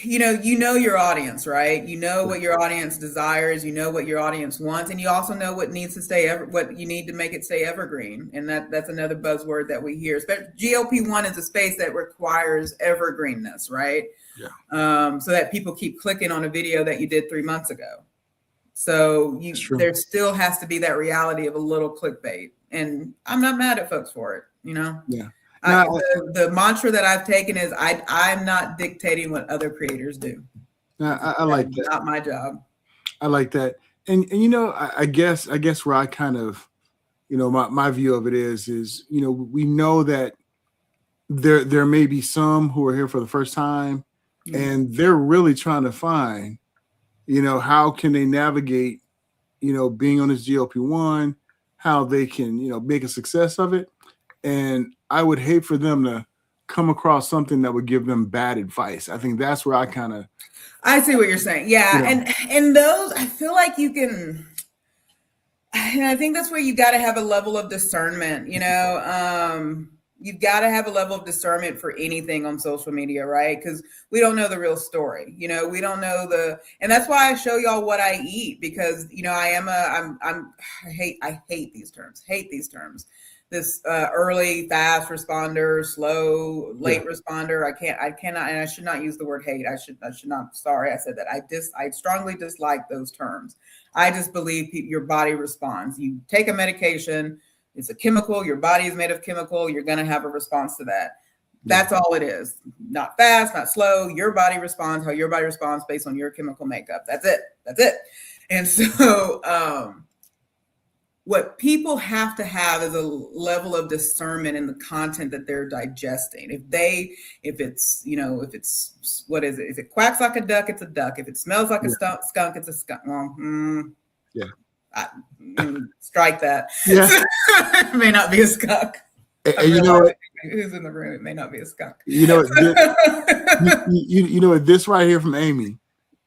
you know your audience, right? You know what your audience desires, you know what your audience wants, and you also know what needs to what you need to make it stay evergreen. And that's another buzzword that we hear. GLP-1 is a space that requires evergreenness, right? Yeah. So that people keep clicking on a video that you did 3 months ago. So there still has to be that reality of a little clickbait. And I'm not mad at folks for it, Yeah. The mantra that I've taken is I'm not dictating what other creators do. I like that. Not my job. I like that. And I guess where I kind of, my view of it is, we know that there may be some who are here for the first time, and they're really trying to find, how can they navigate, being on this GLP-1, how they can, make a success of it. And I would hate for them to come across something that would give them bad advice. I think that's where I see what you're saying. Yeah. And those, I feel like you can, and I think that's where you got to have a level of discernment, you've got to have a level of discernment for anything on social media, right? Because we don't know the real story, we don't know and that's why I show y'all what I eat, because, I hate these terms. This early fast responder, slow late responder. I cannot, and I should not use the word hate. I should not. Sorry, I said that. I strongly dislike those terms. I just believe your body responds. You take a medication, it's a chemical. Your body is made of chemical. You're going to have a response to that. That's all it is. Not fast, not slow. Your body responds how your body responds based on your chemical makeup. That's it. And so, what people have to have is a level of discernment in the content that they're digesting. If it's what is it? If it quacks like a duck, it's a duck. If it smells like a skunk, it's a skunk. Well, strike that. Yeah. It may not be a skunk. And who's in the room? It may not be a skunk. This right here from Amy,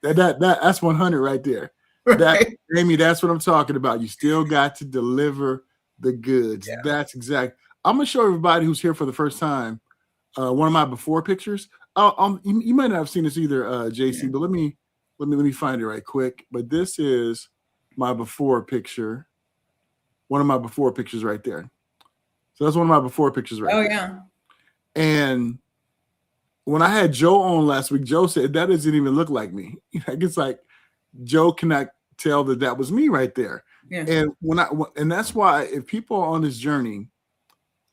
that's 100 right there. Right. Amy, that's what I'm talking about. You still got to deliver the goods. Yeah. That's exact. I'm gonna show everybody who's here for the first time one of my before pictures. You might not have seen this either, JC, but let me find it right quick. But this is my before picture. One of my before pictures right there. So that's one of my before pictures right there. Oh yeah. And when I had Joe on last week, Joe said that doesn't even look like me. It's like Joe cannot tell that that was me right there. Yeah. And and that's why if people are on this journey,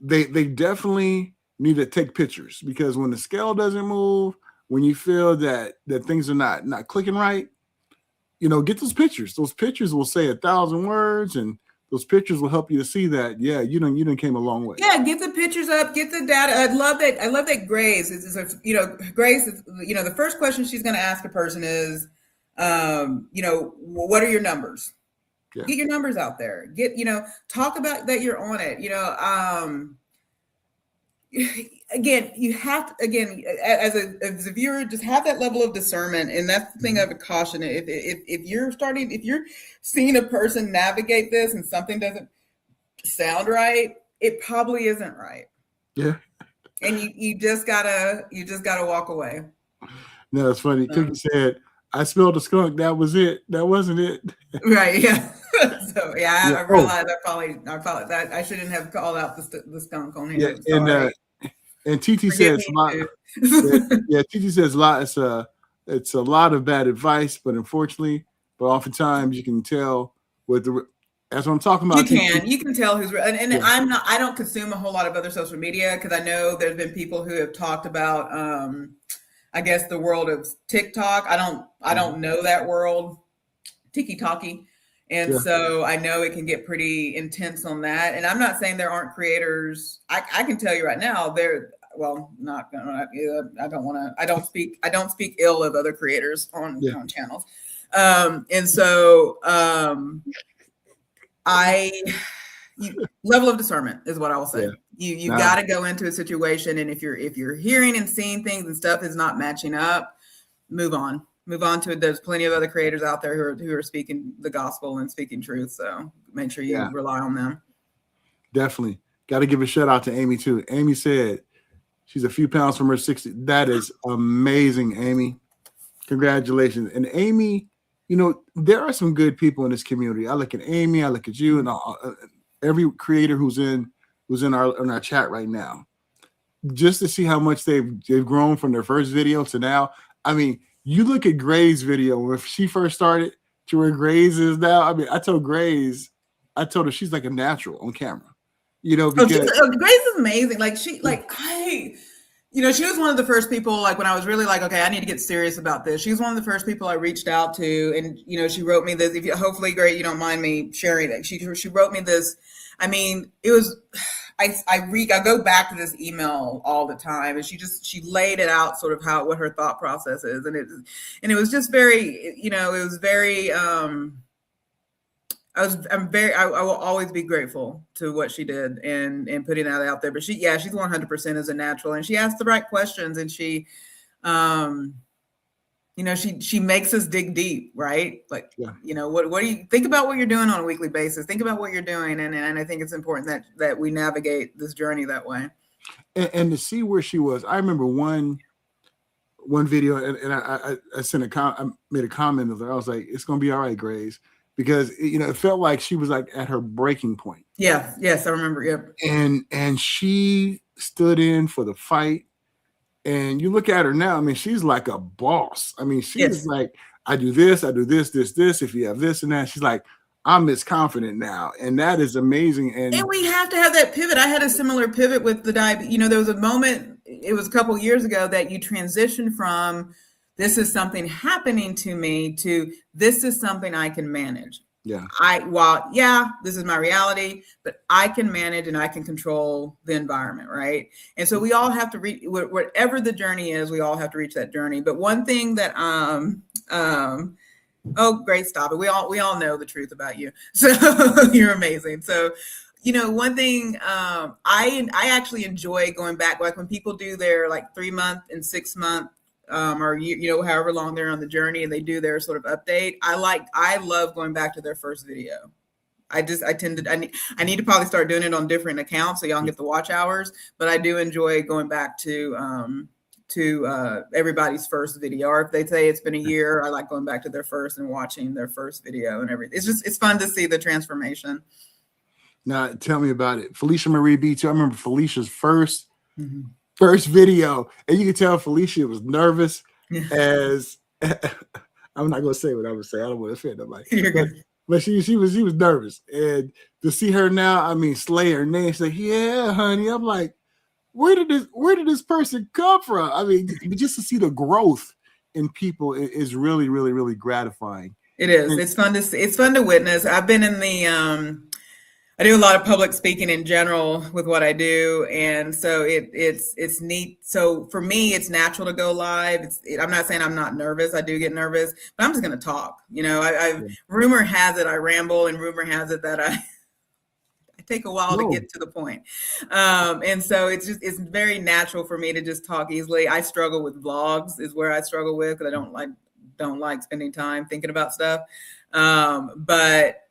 they definitely need to take pictures, because when the scale doesn't move, when you feel that things are not clicking right, get those pictures. Those pictures will say 1,000 words, and those pictures will help you to see that, yeah, you done came a long way. Yeah, get the pictures up, get the data. I love that Grace is Grace is, the first question she's going to ask a person is, what are your numbers? Yeah. Get your numbers out there. Talk about that you're on it. Again, you have to, as a viewer, just have that level of discernment. And that's the thing I would caution. If you're seeing a person navigate this and something doesn't sound right, it probably isn't right. Yeah. And you just gotta walk away. No, it's funny. Cookie said, I smelled a skunk. That was it. That wasn't it. Right. Yeah. So yeah, I realized I shouldn't have called out the skunk on here. Yeah, and TT says a lot. Yeah, TT says a lot. It's a lot of bad advice, but oftentimes you can tell that's what I'm talking about. You can tell who's and yeah. I don't consume a whole lot of other social media, because I know there's been people who have talked about I guess the world of TikTok. I don't know that world. Tiki-talkie. And yeah. So I know it can get pretty intense on that. And I'm not saying there aren't creators. I can tell you right now, I don't speak ill of other creators on channels. And so level of discernment is what I will say. Yeah. You got to go into a situation, and if you're hearing and seeing things and stuff is not matching up, move on to it. There's plenty of other creators out there who are speaking the gospel and speaking truth. So make sure you rely on them. Definitely. Got to give a shout out to Amy too. Amy said she's a few pounds from her 60. That is amazing, Amy. Congratulations. And Amy, there are some good people in this community. I look at Amy, I look at you, and every creator who's in our chat right now, just to see how much they've grown from their first video to now. I mean, you look at Gray's video when she first started to where Gray's is now. I mean, I told her she's like a natural on camera, because Grace is amazing. Like she was one of the first people, like when I was really like, okay, I need to get serious about this. She was one of the first people I reached out to, and she wrote me this. Hopefully, Gray, you don't mind me sharing that. She wrote me this. I mean, it was. I go back to this email all the time, and she laid it out sort of what her thought process is, and it was just very, it was very. I will always be grateful to what she did and putting that out there. But she's 100% as a natural, and she asked the right questions, and she makes us dig deep, right? Like, what do you think about what you're doing on a weekly basis? Think about what you're doing. And I think it's important that we navigate this journey that way. And to see where she was, I remember one video, and I made a comment of it. I was like, it's going to be all right, Grace. Because, it felt like she was like at her breaking point. Yeah. Yes, I remember. Yep. And she stood in for the fight. And you look at her now, I mean, she's like a boss. I mean, she's like, I do this, this. If you have this and that, she's like, I'm this confident now. And that is amazing. And we have to have that pivot. I had a similar pivot with the diabetes. There was a moment, it was a couple of years ago, that you transitioned from this is something happening to me to this is something I can manage. Yeah. This is my reality, but I can manage and I can control the environment, right? And so we all have to reach whatever the journey is. We all have to reach that journey. But one thing that great, stop it. We all know the truth about you, so you're amazing. So, one thing I actually enjoy going back, like when people do their like 3-month and 6-month. Or however long they're on the journey, and they do their sort of update. I love going back to their first video. I need to probably start doing it on different accounts so y'all can get the watch hours. But I do enjoy going back to everybody's first video. Or if they say it's been a year, I like going back to their first and watching their first video and everything. It's fun to see the transformation. Now tell me about it. Felicia Marie B2. I remember Felicia's first first video, and you could tell Felicia was nervous as I I'm not gonna say what I would say. I don't want to offend nobody. You're good. But she was nervous, and to see her now, I mean, slay her name. She's like, "Yeah, honey." I'm like, where did this person come from? I mean, just to see the growth in people is really, really, really gratifying. It is. It's fun to witness. I've been in the I do a lot of public speaking in general with what I do, and so it's neat. So for me, it's natural to go live. I'm not saying I'm not nervous. I do get nervous, but I'm just going to talk. You know, rumor has it I ramble, and rumor has it that I take a while to get to the point. And so it's very natural for me to just talk easily. I struggle with vlogs is where I struggle with, because I don't like spending time thinking about stuff. But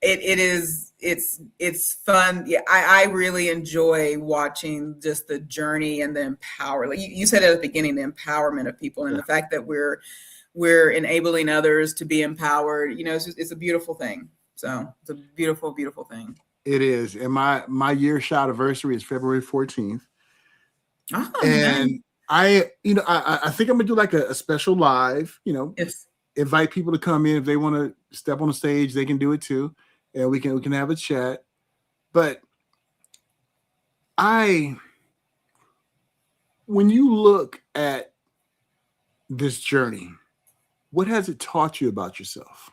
it's fun. Yeah, I really enjoy watching just the journey and the empower. Like you said at the beginning, the empowerment of people, and the fact that we're enabling others to be empowered. You know, it's a beautiful thing. So it's a beautiful, beautiful thing. It is. And my year shot anniversary is February 14th. Oh, and nice. I think I'm gonna do like a special live, Yes. Invite people to come in. If they want to step on the stage, they can do it too. And we can have a chat. But when you look at this journey, what has it taught you about yourself?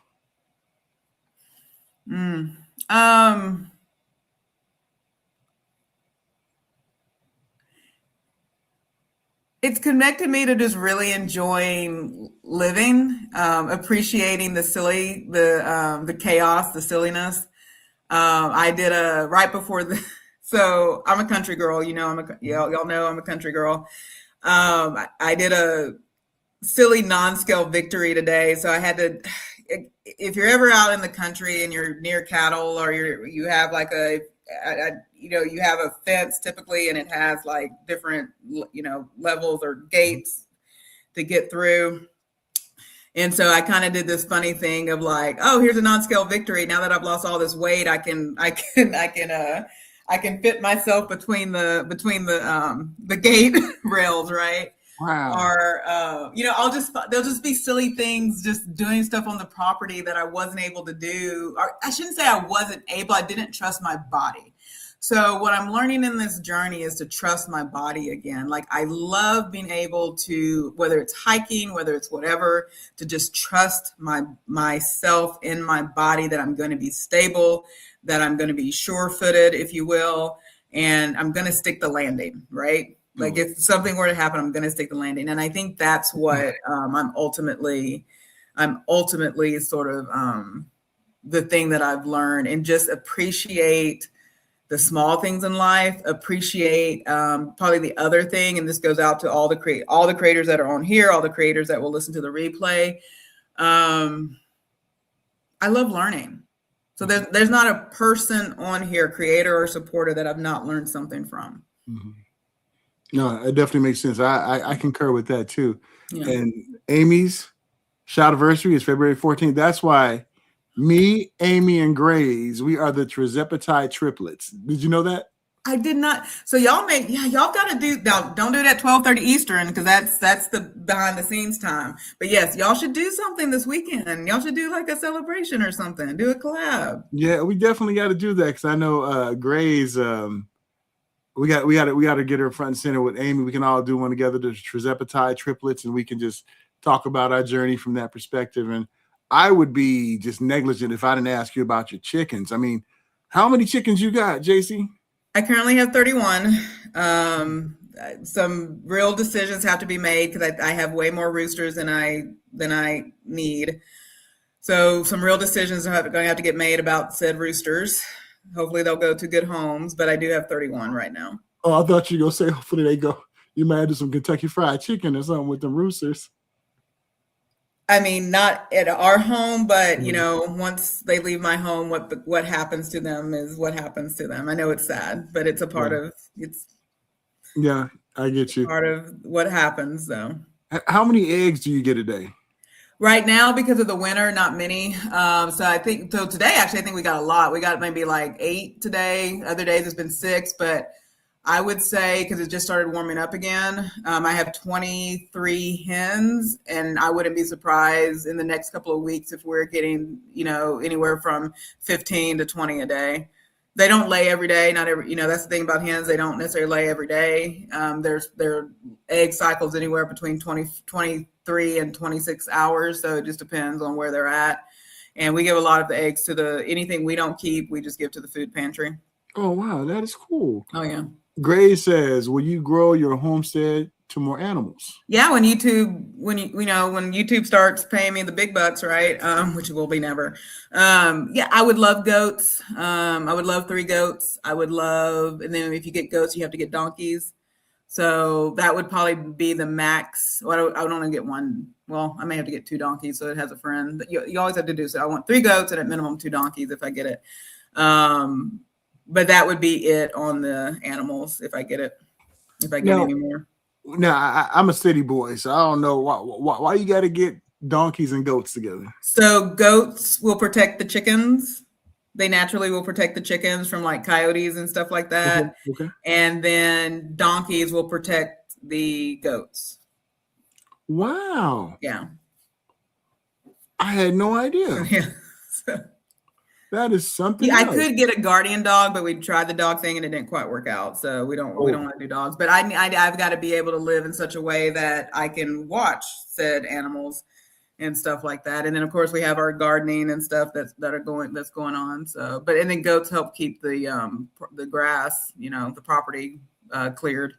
It's connected me to just really enjoying living, appreciating the silly, the chaos, the silliness. I did right before so I'm a country girl, y'all know I'm a country girl. I did a silly non-scale victory today. So I had to, if you're ever out in the country and you're near cattle, or you have like you have a fence typically, and it has like different, levels or gates to get through. And so I kind of did this funny thing of like, oh, here's a non-scale victory. Now that I've lost all this weight, I can fit myself between the gate rails, right? Wow. Or they'll just be silly things, just doing stuff on the property that I wasn't able to do. Or I shouldn't say I wasn't able, I didn't trust my body. So what I'm learning in this journey is to trust my body again. Like, I love being able to, whether it's hiking, whether it's whatever, to just trust myself in my body, that I'm going to be stable, that I'm going to be sure-footed, if you will, and I'm going to stick the landing, right? Like, if something were to happen, I'm going to stick the landing. And I think that's what I'm ultimately sort of the thing that I've learned, and just appreciate the small things in life, appreciate probably the other thing. And this goes out to all the creators that are on here, all the creators that will listen to the replay. I love learning. So there's not a person on here, creator or supporter, that I've not learned something from. Mm-hmm. No, it definitely makes sense. I concur with that too. Yeah. And Amy's shot anniversary is February 14th. That's why me, Amy, and Grace, we are the Trizepatide triplets. Did you know that? I did not. So y'all got to do, now don't do it at 12:30 Eastern, because that's the behind the scenes time. But yes, y'all should do something this weekend. Y'all should do like a celebration or something. Do a collab. Yeah, we definitely got to do that, because I know Grace. We got to get her front and center with Amy. We can all do one together, the Trizepatide triplets, and we can just talk about our journey from that perspective. And I would be just negligent if I didn't ask you about your chickens. I mean, how many chickens you got, JC? I currently have 31. Some real decisions have to be made, because I have way more roosters than I need. So some real decisions are going to have to get made about said roosters. Hopefully they'll go to good homes, but I do have 31 right now. Oh, I thought you were going to say hopefully they go. You might do some Kentucky Fried Chicken or something with them roosters. I mean, not at our home, but once they leave my home, what happens to them is what happens to them. I know it's sad, but it's a part of it's. Yeah, I get you. Part of what happens, though. How many eggs do you get a day? Right now, because of the winter, not many. So today, actually, I think we got a lot. We got maybe like 8 today. Other days it's been 6, but I would say, because it just started warming up again, I have 23 hens, and I wouldn't be surprised in the next couple of weeks if we're getting, anywhere from 15 to 20 a day. They don't lay every day. Not every, that's the thing about hens. They don't necessarily lay every day. Their egg cycles anywhere between 23 and 26 hours. So it just depends on where they're at. And we give a lot of the eggs to anything we don't keep, we just give to the food pantry. Oh, wow. That is cool. Oh, yeah. Gray says, will you grow your homestead to more animals? Yeah, when YouTube starts paying me the big bucks, right? Which will be never. Yeah, I would love goats. I would love 3 goats. And then if you get goats, you have to get donkeys. So that would probably be the max. Well, I would only get 1. Well, I may have to get 2 donkeys, so it has a friend. But you always have to do so. I want 3 goats and at minimum 2 donkeys if I get it. But that would be it on the animals if I get it. If I get any more. Now, I'm a city boy, so I don't know why you got to get donkeys and goats together. So goats will protect the chickens. They naturally will protect the chickens from like coyotes and stuff like that. Okay. And then donkeys will protect the goats. Wow. Yeah. I had no idea. Yeah. So, that is something. I could get a guardian dog, but we tried the dog thing and it didn't quite work out. So we don't want to do dogs. But I've got to be able to live in such a way that I can watch said animals and stuff like that. And then of course we have our gardening and stuff that's going on. So, and then goats help keep the grass, the property cleared.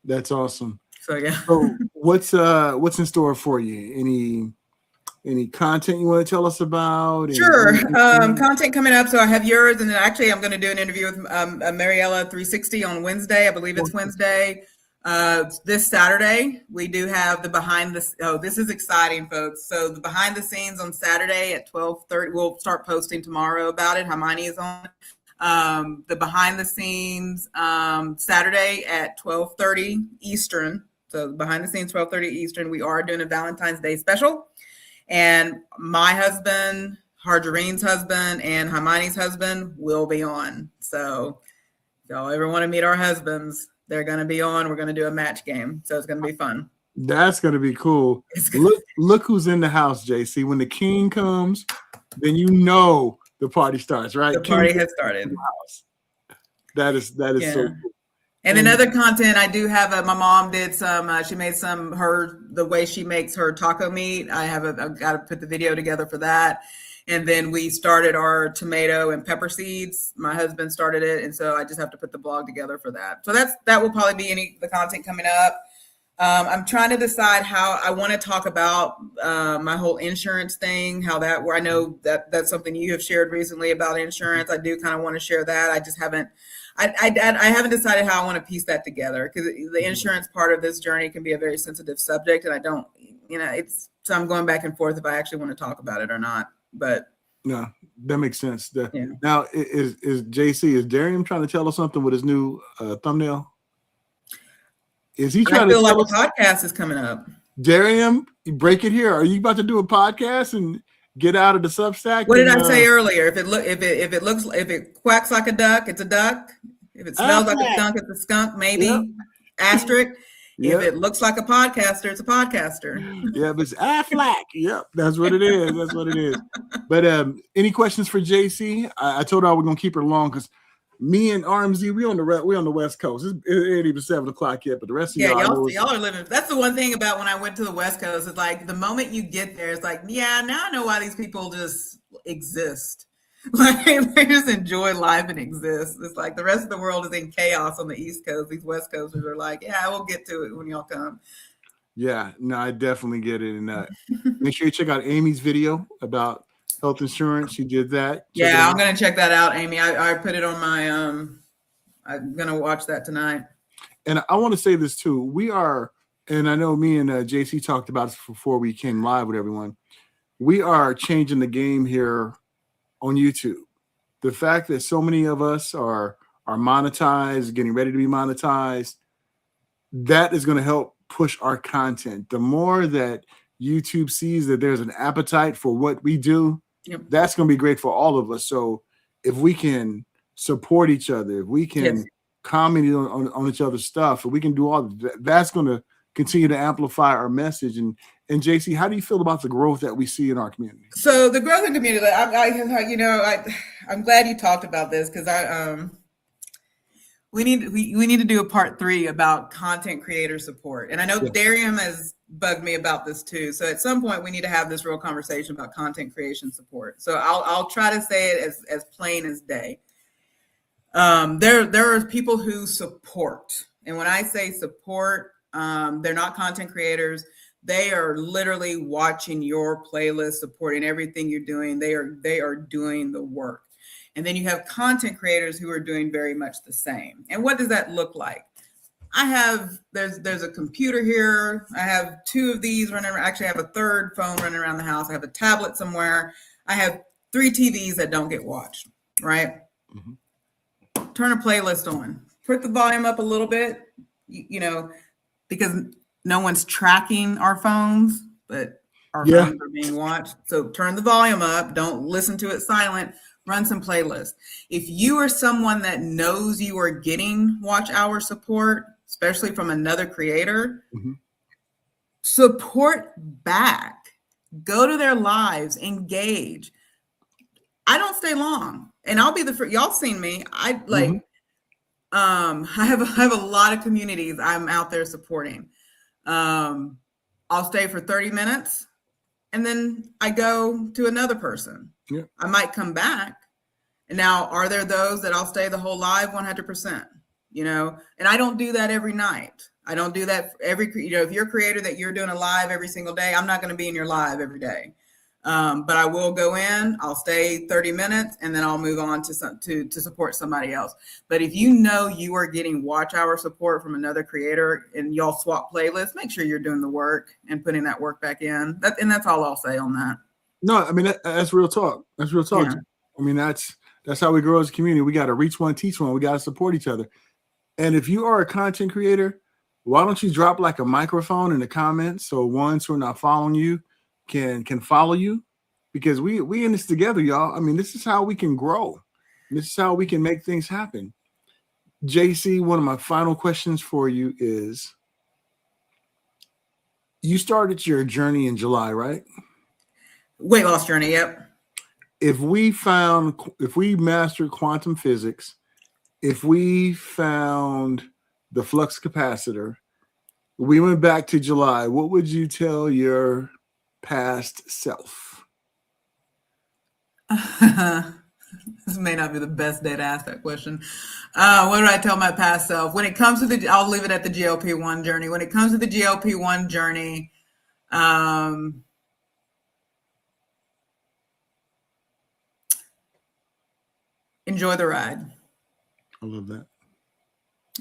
That's awesome. So yeah. So what's in store for you? Any content you want to tell us about? Sure. Content coming up. So I have yours, and then actually I'm going to do an interview with Mariella 360 on Wednesday. I believe it's Wednesday. This Saturday, we do have the behind the. Oh, this is exciting, folks. So the behind the scenes on Saturday at 12:30. We'll start posting tomorrow about it. Hermione is on. The behind the scenes Saturday at 12:30 Eastern. So behind the scenes 12:30 Eastern. We are doing a Valentine's Day special. And my husband, Harjarine's husband, and Hermione's husband will be on. So if y'all ever want to meet our husbands, they're going to be on. We're going to do a match game. So it's going to be fun. That's going to be cool. Look who's in the house, JC. When the king comes, then the party starts, right? The party has started. That is yeah. so cool. And then other content, I do have my mom did some, she made the way she makes her taco meat. I've got to put the video together for that. And then we started our tomato and pepper seeds. My husband started it. And so I just have to put the blog together for that. So that will probably be the content coming up. I'm trying to decide how I want to talk about my whole insurance thing, where I know that's something you have shared recently about insurance. I do kind of want to share that. I just haven't. I haven't decided how I want to piece that together, because the insurance part of this journey can be a very sensitive subject, and I don't, so I'm going back and forth if I actually want to talk about it or not. But no, that makes sense. Now, is Darian trying to tell us something with his new thumbnail? Is he trying to feel like a podcast is coming up? Darian, break it here. Are you about to do a podcast and get out of the Substack? What did I say earlier? If it quacks like a duck, it's a duck. If it smells like a skunk, it's a skunk. Maybe. Yep. Asterisk. Yep. If it looks like a podcaster, it's a podcaster. Yeah, but it's Aflac. Yep, that's what it is. That's what it is. But any questions for JC? I told her I was gonna keep her long because me and RMZ, we on the West Coast. It ain't even 7:00 yet, but the rest of y'all are living. That's the one thing about when I went to the West Coast. It's like the moment you get there, it's like, yeah, now I know why these people just exist. Like they just enjoy life and exist. It's like the rest of the world is in chaos on the East Coast. These West Coasters are like, yeah, we'll get to it when y'all come. Yeah, no, I definitely get it. And make sure you check out Amy's video about health insurance. She did that. Yeah, I'm gonna check that out, Amy. I put it on my I'm gonna watch that tonight. And I want to say this too. We are, and I know me and JC talked about this before we came live with everyone. We are changing the game here on YouTube. The fact that so many of us are monetized, getting ready to be monetized, that is going to help push our content. The more that YouTube sees that there's an appetite for what we do, that's going to be great for all of us. So if we can support each other, if we can commenting on each other's stuff, and we can do all that. That's going to continue to amplify our message. And JC, how do you feel about the growth that we see in our community? So the growth in community, I'm glad you talked about this, because we need to do a part 3 about content creator support. And I know Darian has bugged me about this too. So at some point we need to have this real conversation about content creation support. So I'll try to say it as plain as day. There are people who support. And when I say support, they're not content creators. They are literally watching your playlist, supporting everything you're doing. They are doing the work. And then you have content creators who are doing very much the same. And what does that look like? There's a computer here. I have 2 of these running around. Actually, I have a 3rd phone running around the house. I have a tablet somewhere. I have 3 TVs that don't get watched, right? Mm-hmm. Turn a playlist on. Put the volume up a little bit, because no one's tracking our phones, but our phones are being watched. So turn the volume up. Don't listen to it silent. Run some playlists. If you are someone that knows you are getting watch hour support, especially from another creator, support back. Go to their lives, engage. I don't stay long, and I'll be the first. Y'all seen me. I have a lot of communities I'm out there supporting. I'll stay for 30 minutes, and then I go to another person. Yeah. I might come back. And now, are there those that I'll stay the whole live? 100%, and I don't do that every night. I don't do that if you're a creator that you're doing a live every single day, I'm not going to be in your live every day. But I will go in, I'll stay 30 minutes, and then I'll move on to support somebody else. But if you know you are getting watch hour support from another creator and y'all swap playlists, make sure you're doing the work and putting that work back in. And that's all I'll say on that. No, I mean, that's real talk. That's real talk. Yeah. I mean, that's how we grow as a community. We got to reach one, teach one. We got to support each other. And if you are a content creator, why don't you drop like a microphone in the comments so ones who are not following you can follow you? Because we in this together, y'all. I mean, this is how we can grow. This is how we can make things happen. JC, one of my final questions for you is, you started your journey in July, right? Weight loss journey, yep. If we mastered quantum physics, if we found the flux capacitor, we went back to July, what would you tell your past self? This may not be the best day to ask that question. What do I tell my past self? When it comes to I'll leave it at the GLP-1 journey. When it comes to the GLP-1 journey, enjoy the ride. I love that.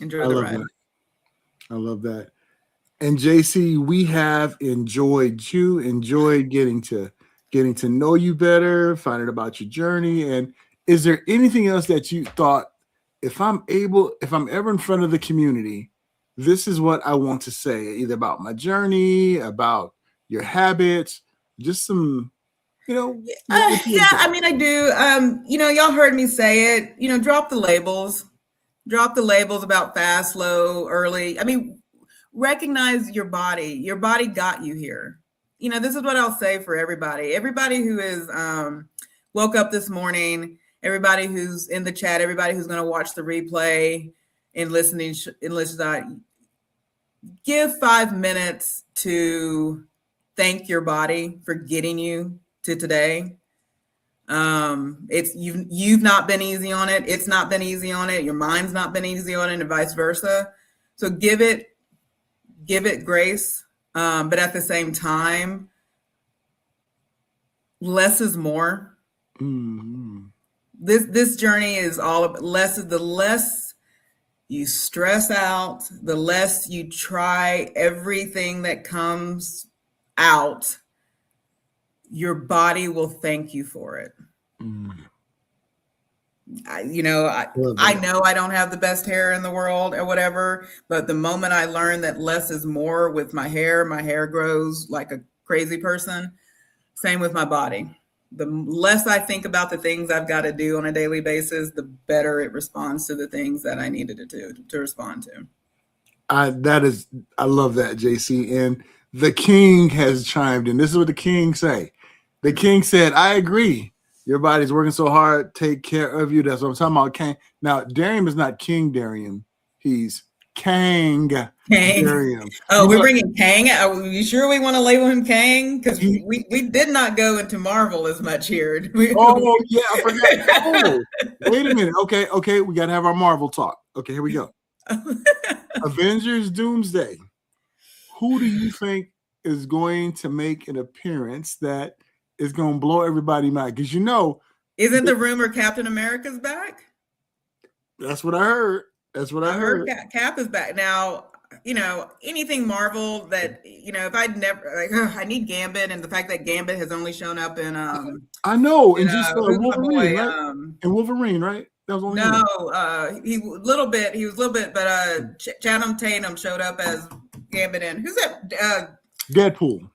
Enjoy the ride. I love that. And JC, we have enjoyed you, enjoyed getting to know you better, finding about your journey. And is there anything else that you thought, if I'm ever in front of the community, this is what I want to say, either about my journey, about your habits, just some, yeah, I mean, I do. Y'all heard me say it, drop the labels about fast, slow, early. I mean, recognize your body. Your body got you here. This is what I'll say for everybody. Everybody who is woke up this morning, everybody who's in the chat, everybody who's going to watch the replay and listen, give 5 minutes to thank your body for getting you to today. It's you've not been easy on it. It's not been easy on it. Your mind's not been easy on it, and vice versa. So give it grace. But at the same time, less is more. Mm-hmm. This journey is all about less. The less you stress out, the less you try everything that comes out, your body will thank you for it. Mm. I know I don't have the best hair in the world or whatever, but the moment I learned that less is more with my hair grows like a crazy person. Same with my body. the less I think about the things I've got to do on a daily basis, the better it responds to the things that I needed it to respond to. I love that, JC. And the king has chimed in. This is what the king say. The king said, I agree. Your body's working so hard, take care of you. That's what I'm talking about. Kang. Now, Darium is not King Darium. He's Kang Darium. Oh, we're bringing Kang. Are we sure we want to label him Kang? Because we did not go into Marvel as much here. Oh, yeah, I forgot. Oh, wait a minute. Okay. We got to have our Marvel talk. Okay, here we go. Avengers Doomsday. Who do you think is going to make an appearance that is going to blow everybody mind? Because isn't the rumor Captain America's back? That's what I heard. I heard Cap is back now. Anything Marvel that if I'd never I need Gambit, and the fact that Gambit has only shown up in I know, and just Wolverine, right? And Wolverine, right? That was only he was a little bit, but Channing Tatum showed up as Gambit, and who's that? Deadpool.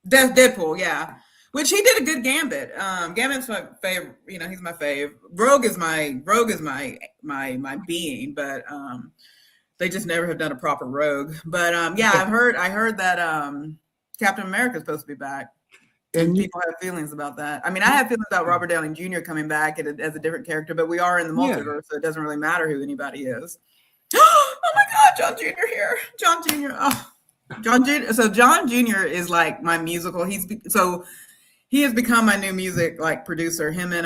Deadpool, yeah. Which he did a good Gambit. Gambit's my favorite. He's my fave. Rogue is my being, but they just never have done a proper Rogue. But I heard that Captain America is supposed to be back. And people have feelings about that. I mean, I have feelings about Robert Downey Jr. coming back as a different character, but we are in the multiverse, so it doesn't really matter who anybody is. Oh my God, John Jr. here. John Jr. Oh, John Jr. So John Jr. is like my musical. He has become my new music producer. Him and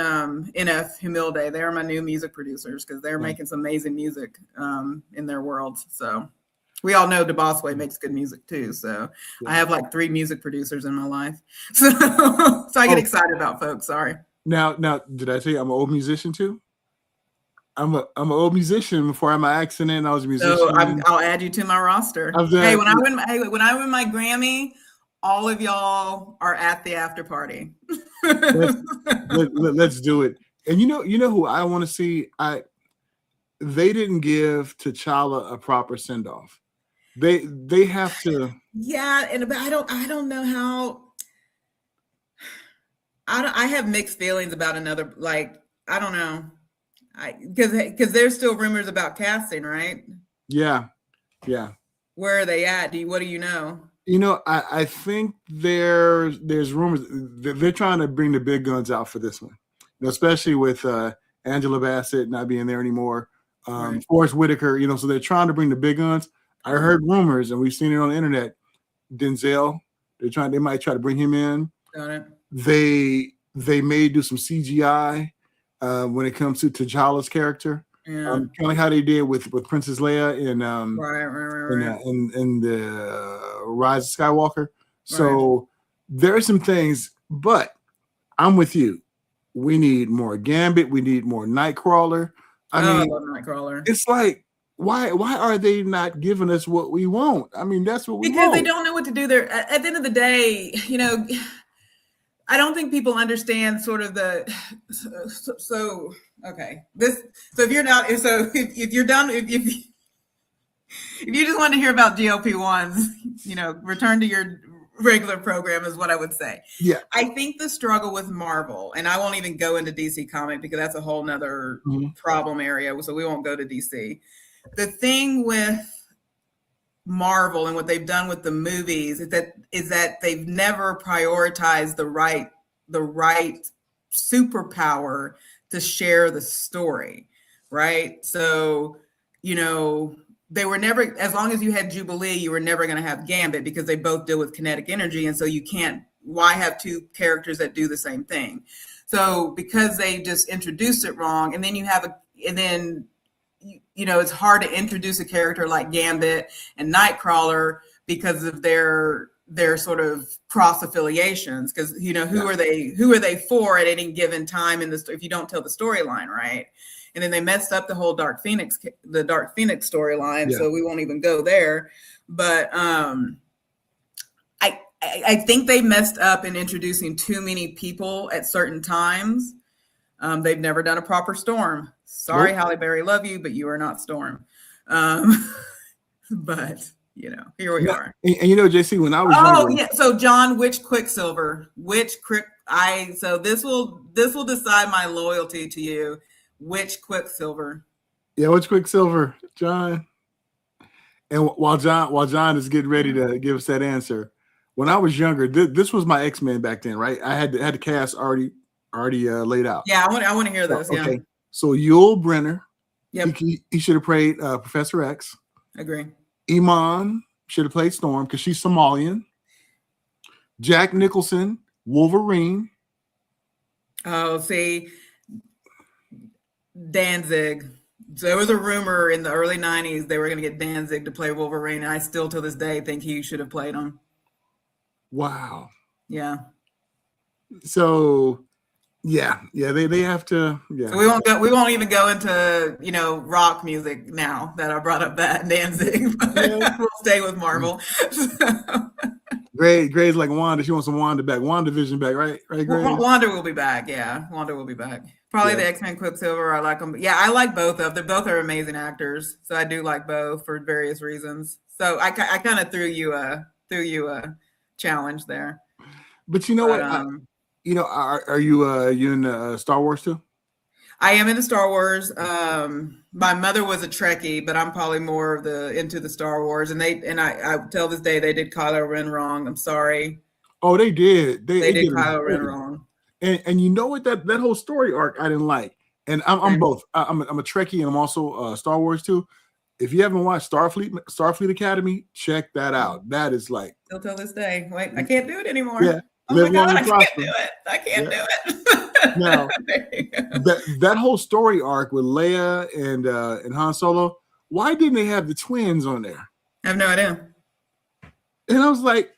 NF Humilde, they are my new music producers because they're making some amazing music in their worlds. So we all know DeBossway makes good music too. So I have 3 music producers in my life. So I get excited about folks. Sorry. Now, did I tell you I'm an old musician too? I'm an old musician. Before I had my accident, I was a musician. So I'll add you to my roster. Hey, when I win my Grammy, all of y'all are at the after party. Let's do it. And you know who I want to see? They didn't give T'Challa a proper send off. They have to. Yeah, but I don't know how. I have mixed feelings about another. I don't know. Because there's still rumors about casting, right? Yeah. Where are they at? What do you know? I think there's rumors they're trying to bring the big guns out for this one, especially with Angela Bassett not being there anymore. Right. Forrest Whitaker, so they're trying to bring the big guns. I heard rumors, and we've seen it on the internet. Denzel, they might try to bring him in. Got it. They may do some CGI when it comes to T'Challa's character. Yeah. Kind of like how they did with Princess Leia in right. in the Rise of Skywalker. So there are some things, but I'm with you. We need more Gambit. We need more Nightcrawler. I mean, love Nightcrawler. It's like, why are they not giving us what we want? I mean, that's what we want. Because they don't know what to do there. At the end of the day, I don't think people understand sort of okay. If you're not, if you're done, if you just want to hear about GLP-1s, return to your regular program is what I would say. Yeah. I think the struggle with Marvel, and I won't even go into DC comic because that's a whole nother problem area. So we won't go to DC. The thing with Marvel and what they've done with the movies is that they've never prioritized the right superpower to share the story, right? So, they were never, as long as you had Jubilee, you were never going to have Gambit because they both deal with kinetic energy. And so why have 2 characters that do the same thing? So because they just introduced it wrong, and then it's hard to introduce a character like Gambit and Nightcrawler because of their sort of cross affiliations. Because who are they for at any given time in this if you don't tell the storyline right? And then they messed up the whole Dark Phoenix storyline, so we won't even go there. But I think they messed up in introducing too many people at certain times. They've never done a proper Storm. Sorry, Halle Berry, love you, but you are not Storm. But here we are. And JC, when I was Oh younger, yeah. So John, which Quicksilver? So this will decide my loyalty to you. Which Quicksilver? yeah, which Quicksilver, John? And while John is getting ready to give us that answer, when I was younger, this was my X-Men back then, right? I had the cast already laid out. Yeah, I want to hear this. Okay. Yeah. So Yul Brenner, Yep. he should have played Professor X. Agree. Iman should have played Storm because she's Somalian. Jack Nicholson, Wolverine. Oh, see, Danzig. So there was a rumor in the early 90s they were going to get Danzig to play Wolverine, and I still to this day think he should have played him. Wow. Yeah. So yeah, they have to. Yeah. So we won't even go into rock music now that I brought up that Danzig. We'll stay with Marvel. Gray's like Wanda. She wants some Wanda back. WandaVision back, right? Right, Gray? Wanda will be back. Yeah, Wanda will be back. Probably the X-Men Quicksilver. I like them. Yeah, I like both of them. They both are amazing actors. So I do like both for various reasons. So I kind of threw you a challenge there. But you know what? Are you in Star Wars too? I am into Star Wars. My mother was a Trekkie, but I'm probably more of into the Star Wars. And I till this day they did Kylo Ren wrong. I'm sorry. Oh, they did. They did Kylo Ren wrong. And you know what? That whole story arc I didn't like. And I'm both. I'm a Trekkie and I'm also Star Wars too. If you haven't watched Starfleet Academy, check that out. That is like still till this day. Wait, I can't do it anymore. Yeah. Oh my God, I can't do it. I can't do it. Now, that whole story arc with Leia and Han Solo, why didn't they have the twins on there? I have no idea. And I was like,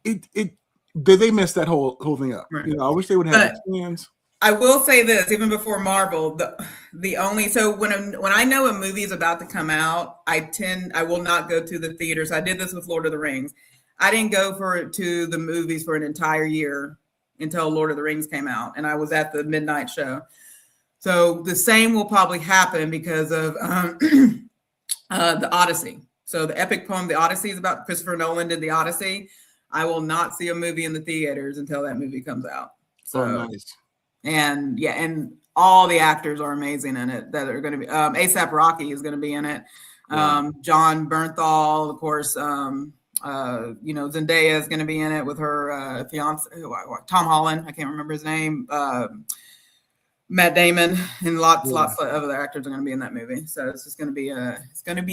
did they mess that whole thing up? Right. I wish they would have the twins. I will say this, even before Marvel, the only when I know a movie is about to come out, I will not go to the theaters. I did this with Lord of the Rings. I didn't go to the movies for an entire year until Lord of the Rings came out, and I was at the midnight show. So the same will probably happen because of the Odyssey. So the epic poem, The Odyssey, is about Christopher Nolan did the Odyssey. I will not see a movie in the theaters until that movie comes out. So, nice. And all the actors are amazing in it that are going to be. A$AP Rocky is going to be in it. John Bernthal, of course. Zendaya is going to be in it with her fiance, Tom Holland. I can't remember his name. Matt Damon and lots of other actors are going to be in that movie. So it's just going to be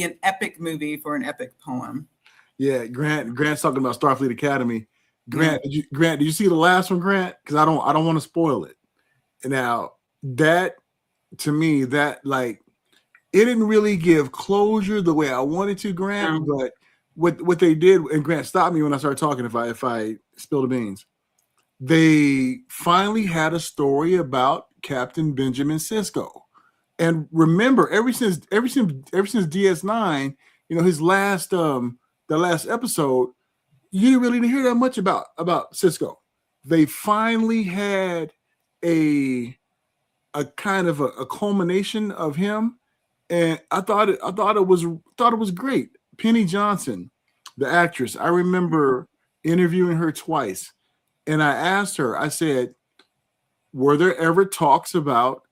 an epic movie for an epic poem. Yeah, Grant's talking about Starfleet Academy. Grant, did you see the last one, Grant? Because I don't want to spoil it. Now that to me that like it didn't really give closure the way I wanted to, Grant. But what they did, and Grant stopped me when I started talking if I spill the beans. They finally had a story about Captain Benjamin Sisko. And remember, ever since DS9, his last the last episode, you really didn't hear that much about Sisko. They finally had a kind of a culmination of him, and I thought it was great. Penny Johnson, the actress, I remember interviewing her twice, and I asked her, I said, were there ever talks about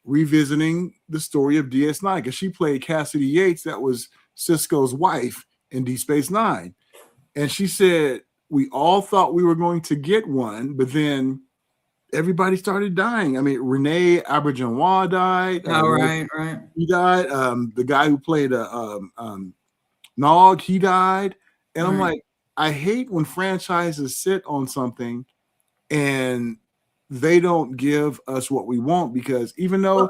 revisiting the story of DS9? Because she played Cassidy Yates, that was Sisko's wife in Deep Space Nine. And she said, we all thought we were going to get one, but then everybody started dying. I mean, Renee Auberjonois died. Right. He died. The guy who played Nog, he died. And I'm like, I hate when franchises sit on something and they don't give us what we want, because even though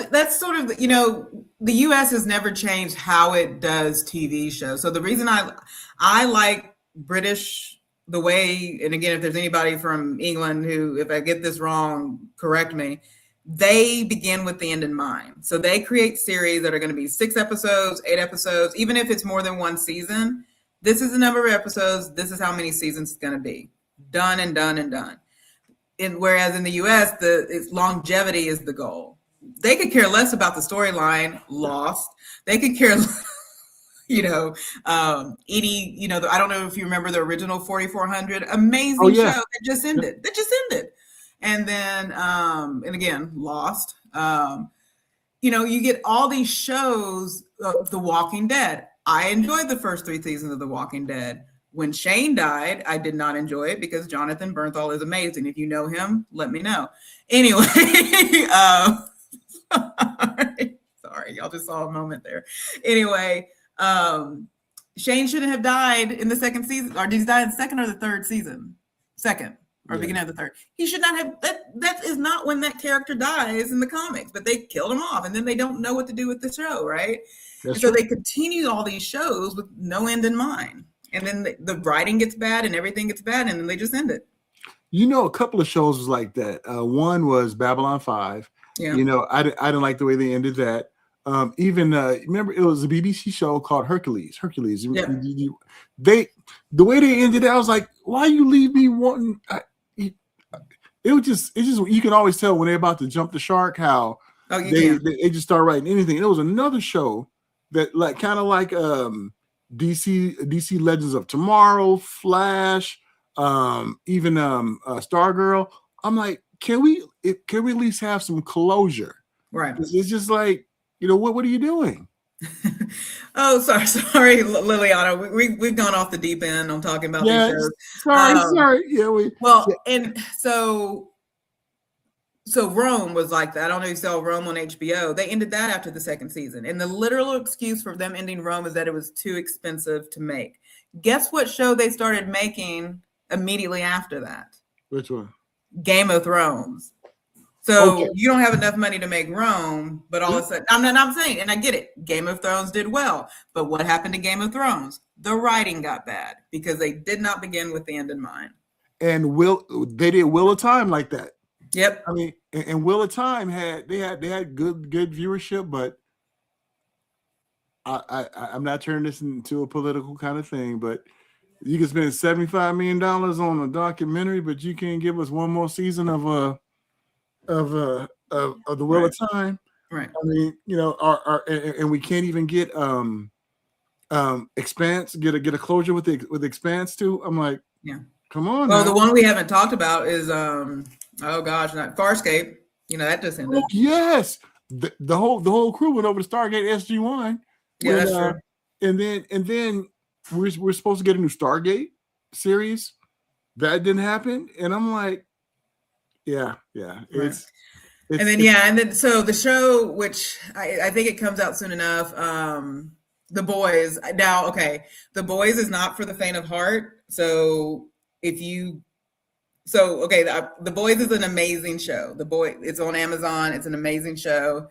that's sort of the U.S. has never changed how it does TV shows. So the reason I like British the way, and again, if there's anybody from England who, if I get this wrong, correct me, they begin with the end in mind. So they create series that are going to be 6 episodes, 8 episodes, even if it's more than one season. This is the number of episodes. This is how many seasons it's going to be. Done and done and done. Whereas in the U.S., its longevity is the goal. They could care less about the storyline. Lost. They could care. Edie, I don't know if you remember the original 4400, amazing Oh, yeah. show that just ended. And then, and again, Lost. You get all these shows, The Walking Dead. I enjoyed the first 3 seasons of The Walking Dead. When Shane died, I did not enjoy it because Jonathan Bernthal is amazing. If you know him, let me know. Anyway, sorry, y'all just saw a moment there. Anyway, Shane shouldn't have died in the second season, or did he die in the second or the third season? Second, or beginning of the third. He should not have. That is not when that character dies in the comics, but they killed him off, and then they don't know what to do with the show, right? And so they continue all these shows with no end in mind. And then the writing gets bad and everything gets bad, and then they just end it. A couple of shows was like that. One was Babylon 5. Yeah. I didn't like the way they ended that. Remember, it was a BBC show called Hercules. Yeah. The way they ended it, I was like, why you leave me wanting? It's just you can always tell when they're about to jump the shark how they just start writing anything. There was another show that kind of like DC Legends of Tomorrow, Flash, even Stargirl. I'm like, can we at least have some closure? Right. It's just like, what are you doing? Oh, sorry, Liliana. We've gone off the deep end on talking about these shows. Sorry. Yeah, and so Rome was like that. I don't know if you saw Rome on HBO. They ended that after the second season. And the literal excuse for them ending Rome is that it was too expensive to make. Guess what show they started making immediately after that? Which one? Game of Thrones. So you don't have enough money to make Rome, but all of a sudden, I'm saying, and I get it, Game of Thrones did well. But what happened to Game of Thrones? The writing got bad because they did not begin with the end in mind. And they did Wheel of Time like that. Yep. I mean, and Wheel of Time had good viewership, but I'm not turning this into a political kind of thing, but you can spend $75 million on a documentary, but you can't give us one more season of the Wheel of Time. Right. I mean, and we can't even get Expanse, get a closure with Expanse too. I'm like, yeah, come on. Well, now. the one we haven't talked about is not Farscape. That just ended. Oh, yes, the whole crew went over to Stargate SG-1. Yeah, that's true. And then we're supposed to get a new Stargate series. That didn't happen, and I'm like, yeah. Right. And then so the show, which I think it comes out soon enough. The Boys. Now, okay, The Boys is not for the faint of heart. So The Boys is an amazing show. It's on Amazon. It's an amazing show.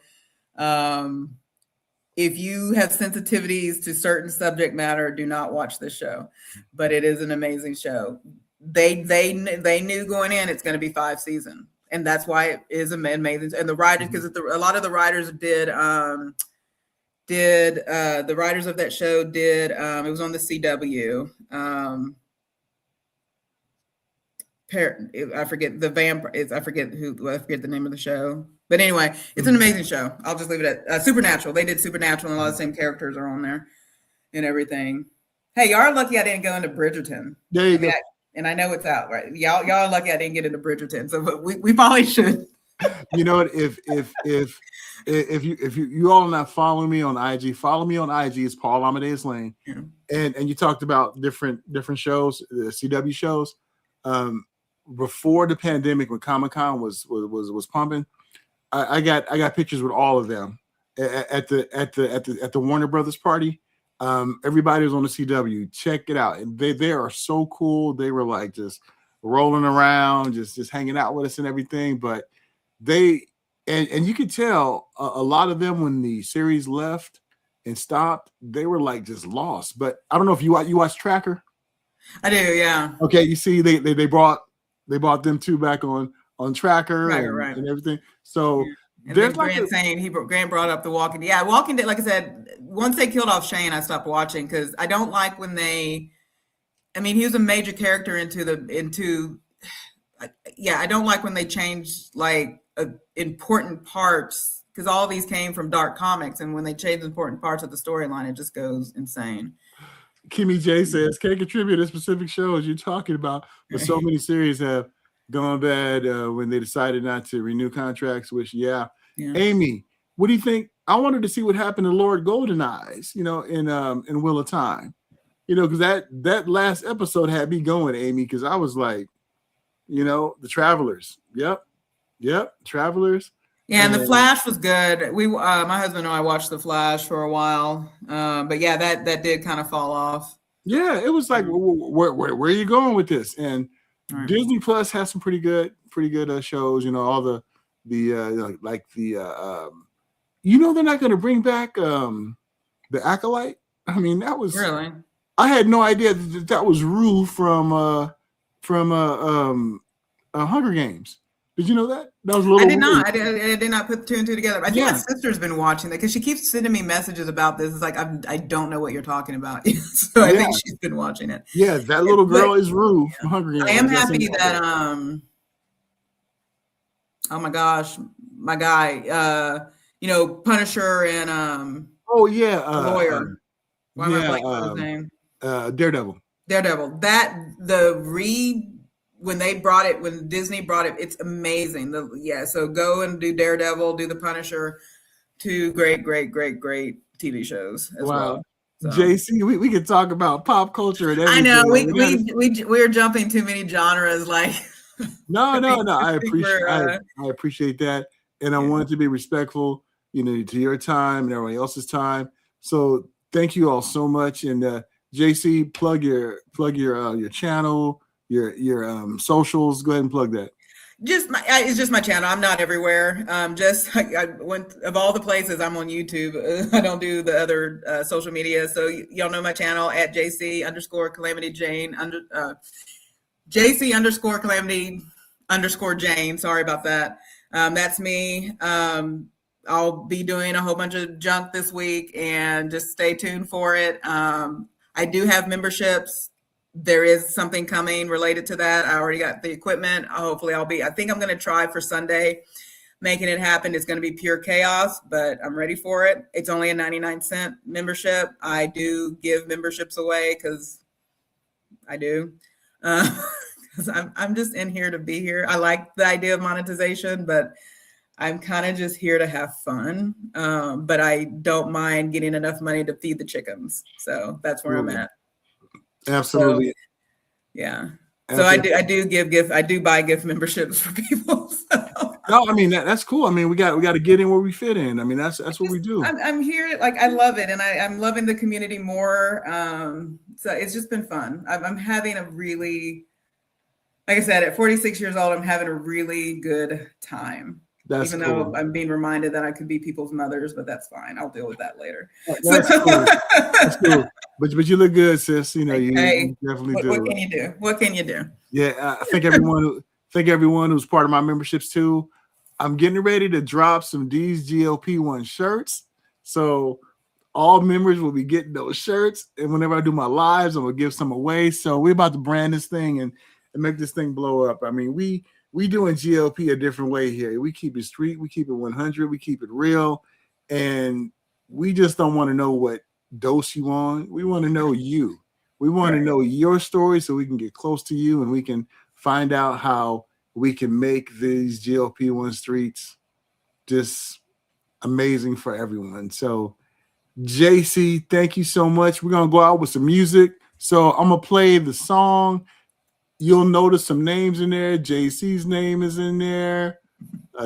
If you have sensitivities to certain subject matter, do not watch this show. But it is an amazing show. They knew going in it's going to be 5 seasons, and that's why it is amazing. And the writers, because a lot of the writers did the writers of that show did it was on the CW. I forget the name of the show, but anyway, it's an amazing show. I'll just leave it at Supernatural. They did Supernatural, and a lot of the same characters are on there and everything. Hey, y'all are lucky I didn't go into Bridgerton. There you go. And I know it's out, right? Y'all are lucky I didn't get into Bridgerton, so we probably should. You know what? If you all are not following me on IG, follow me on IG. It's Paul Amadeus Lane. Yeah. And you talked about different shows, the CW shows. Before the pandemic, when Comic-Con was pumping, I got pictures with all of them at the Warner Brothers party. Everybody was on the CW. Check it out. And they are so cool. They were like just rolling around, just hanging out with us and everything. But they and you could tell a lot of them when the series left and stopped, they were like just lost. But I don't know if you watch Tracker. I do, yeah. Okay, you see they brought them two back on Tracker right. and everything. So and there's like Grant brought up the Walking Dead. Yeah, Walking Dead. Like I said, once they killed off Shane, I stopped watching because I don't like when they. I mean, he was a major character I don't like when they change like important parts because all these came from Dark Comics, and when they change important parts of the storyline, it just goes insane. Kimmy J says, can't contribute to specific shows you're talking about, but so many series have gone bad when they decided not to renew contracts, which, yeah. Amy, what do you think? I wanted to see what happened to Lord Golden Eyes, in Wheel of Time, because that last episode had me going, Amy, because I was like, the Travelers. Yep. Travelers. Yeah, and The Flash was good. We, my husband and I watched The Flash for a while, but yeah, that did kind of fall off. Yeah, it was like, where are you going with this? And Disney Plus has some pretty good shows. All the they're not going to bring back The Acolyte. I mean, that was really. I had no idea that was Rue from Hunger Games. Did you know that? That was a little. I did not. I did not put two and two together. I think my sister's been watching that because she keeps sending me messages about this. It's like I don't know what you're talking about. So I think she's been watching it. Yeah, that little girl is Rue from Hunger Games. I am happy that oh my gosh, my guy, Punisher and lawyer. Why am I blanking on his name? Daredevil. When Disney brought it, it's amazing. So go and do Daredevil, do the Punisher, two great TV shows as well. So. JC, we could talk about pop culture and everything. I know we're jumping too many genres. Like no. I appreciate that, and I wanted to be respectful, to your time and everybody else's time. So thank you all so much. And JC, plug your channel. Your socials. Go ahead and plug that. It's just my channel. I'm not everywhere. I went of all the places. I'm on YouTube. I don't do the other social media. So y'all know my channel at JC_Calamity Jane JC_Calamity Jane. Sorry about that. That's me. I'll be doing a whole bunch of junk this week, and just stay tuned for it. I do have memberships. There is something coming related to that. I already got the equipment. Hopefully I think I'm going to try for Sunday, making it happen. It's going to be pure chaos, but I'm ready for it. It's only a 99-cent membership. I do give memberships away because I do. Because I'm just in here to be here. I like the idea of monetization, but I'm kind of just here to have fun. But I don't mind getting enough money to feed the chickens. So that's where I'm at. Absolutely. So, yeah. So I do buy gift memberships for people. So. No, I mean that's cool. I mean we got to get in where we fit in. I mean that's what we do. I'm here, like I love it, and I'm loving the community more. So it's just been fun. I'm having a really, like I said, at 46 years old, I'm having a really good time. That's even cool. though I'm being reminded that I could be people's mothers, but that's fine. I'll deal with that later. That's cool. That's cool. But you look good, sis. You definitely do. What can you do? Yeah, I think everyone who's part of my memberships too. I'm getting ready to drop some D's GLP1 shirts. So all members will be getting those shirts. And whenever I do my lives, I'm gonna give some away. So we're about to brand this thing and make this thing blow up. I mean, we doing GLP a different way here. We keep it street, we keep it 100, we keep it real, and we just don't want to know what dose you on. We want to know you. We want to know your story so we can get close to you and we can find out how we can make these GLP-1 streets just amazing for everyone. So, JC, thank you so much. We're going to go out with some music. So I'm going to play the song. You'll notice some names in there. JC's name is in there.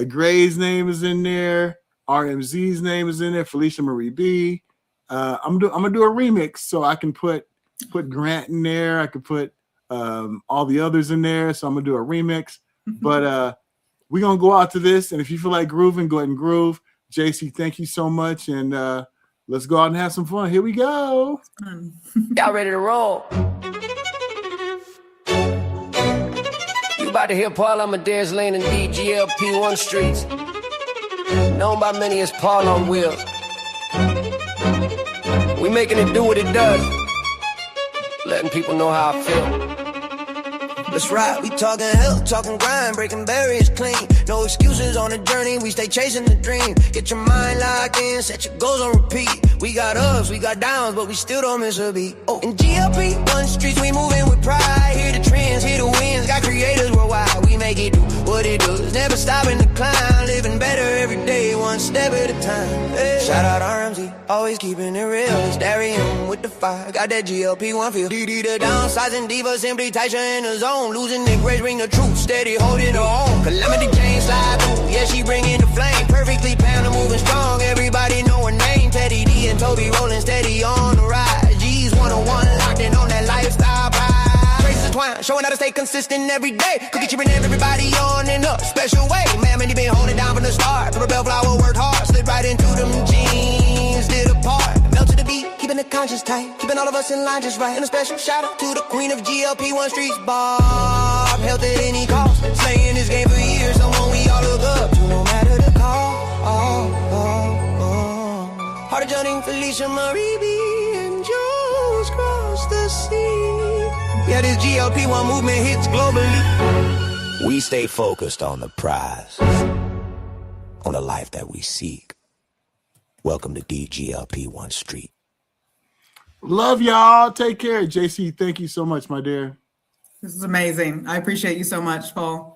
Gray's name is in there. RMZ's name is in there. Felicia Marie B. I'm gonna do a remix, so I can put Grant in there. I could put all the others in there. So I'm gonna do a remix. But we're gonna go out to this, and if you feel like grooving, go ahead and groove. JC, thank you so much, and let's go out and have some fun. Here we go. Y'all ready to roll? About to hear Paul Amadeus Lane and DGLP1 streets, known by many as Paul on Wheels. We making it do what it does, letting people know how I feel. Let's ride. We talking health, talking grind, breaking barriers clean. No excuses on the journey. We stay chasing the dream. Get your mind locked in, set your goals on repeat. We got ups, we got downs, but we still don't miss a beat. Oh, in GLP1 streets, we moving with pride. Hear the trends, hear the wins. Got creators worldwide. We make it do what it does. Never stopping to climb. Living better every day, one step at a time. Hey. Shout out RMZ, always keeping it real. It's Darian with the fire. Got that GLP1 feel. DD the downsizing diva, simply Taisha in the zone. Losing Nick Ray, bring the truth. Steady holding her own. Calamity Jane slide through. Yeah, she bringing the flame. Perfectly pounded, moving strong. Everybody know her name. Teddy D and Toby rolling steady on the ride. G's 101 locked in on that lifestyle pride. Traces twine, showing how to stay consistent every day. Cookie chipping everybody on in a special way. Man, he been holding down from the start. Put a bellflower, worked hard. Slid right into them jeans. Did a part. Melt to the beat, keeping the conscience tight. Keeping all of us in line just right. And a special shout out to the queen of GLP1 streets, Bob. Health at any cost. Slaying this game for years. Someone we all look up to, no matter the call. Heart of Johnny, Felicia, Marie B, and Jules cross the sea. Yeah, this GLP1 movement hits globally. We stay focused on the prize, on the life that we seek. Welcome to DGLP1 Street. Love y'all. Take care. JC, thank you so much, my dear. This is amazing. I appreciate you so much, Paul.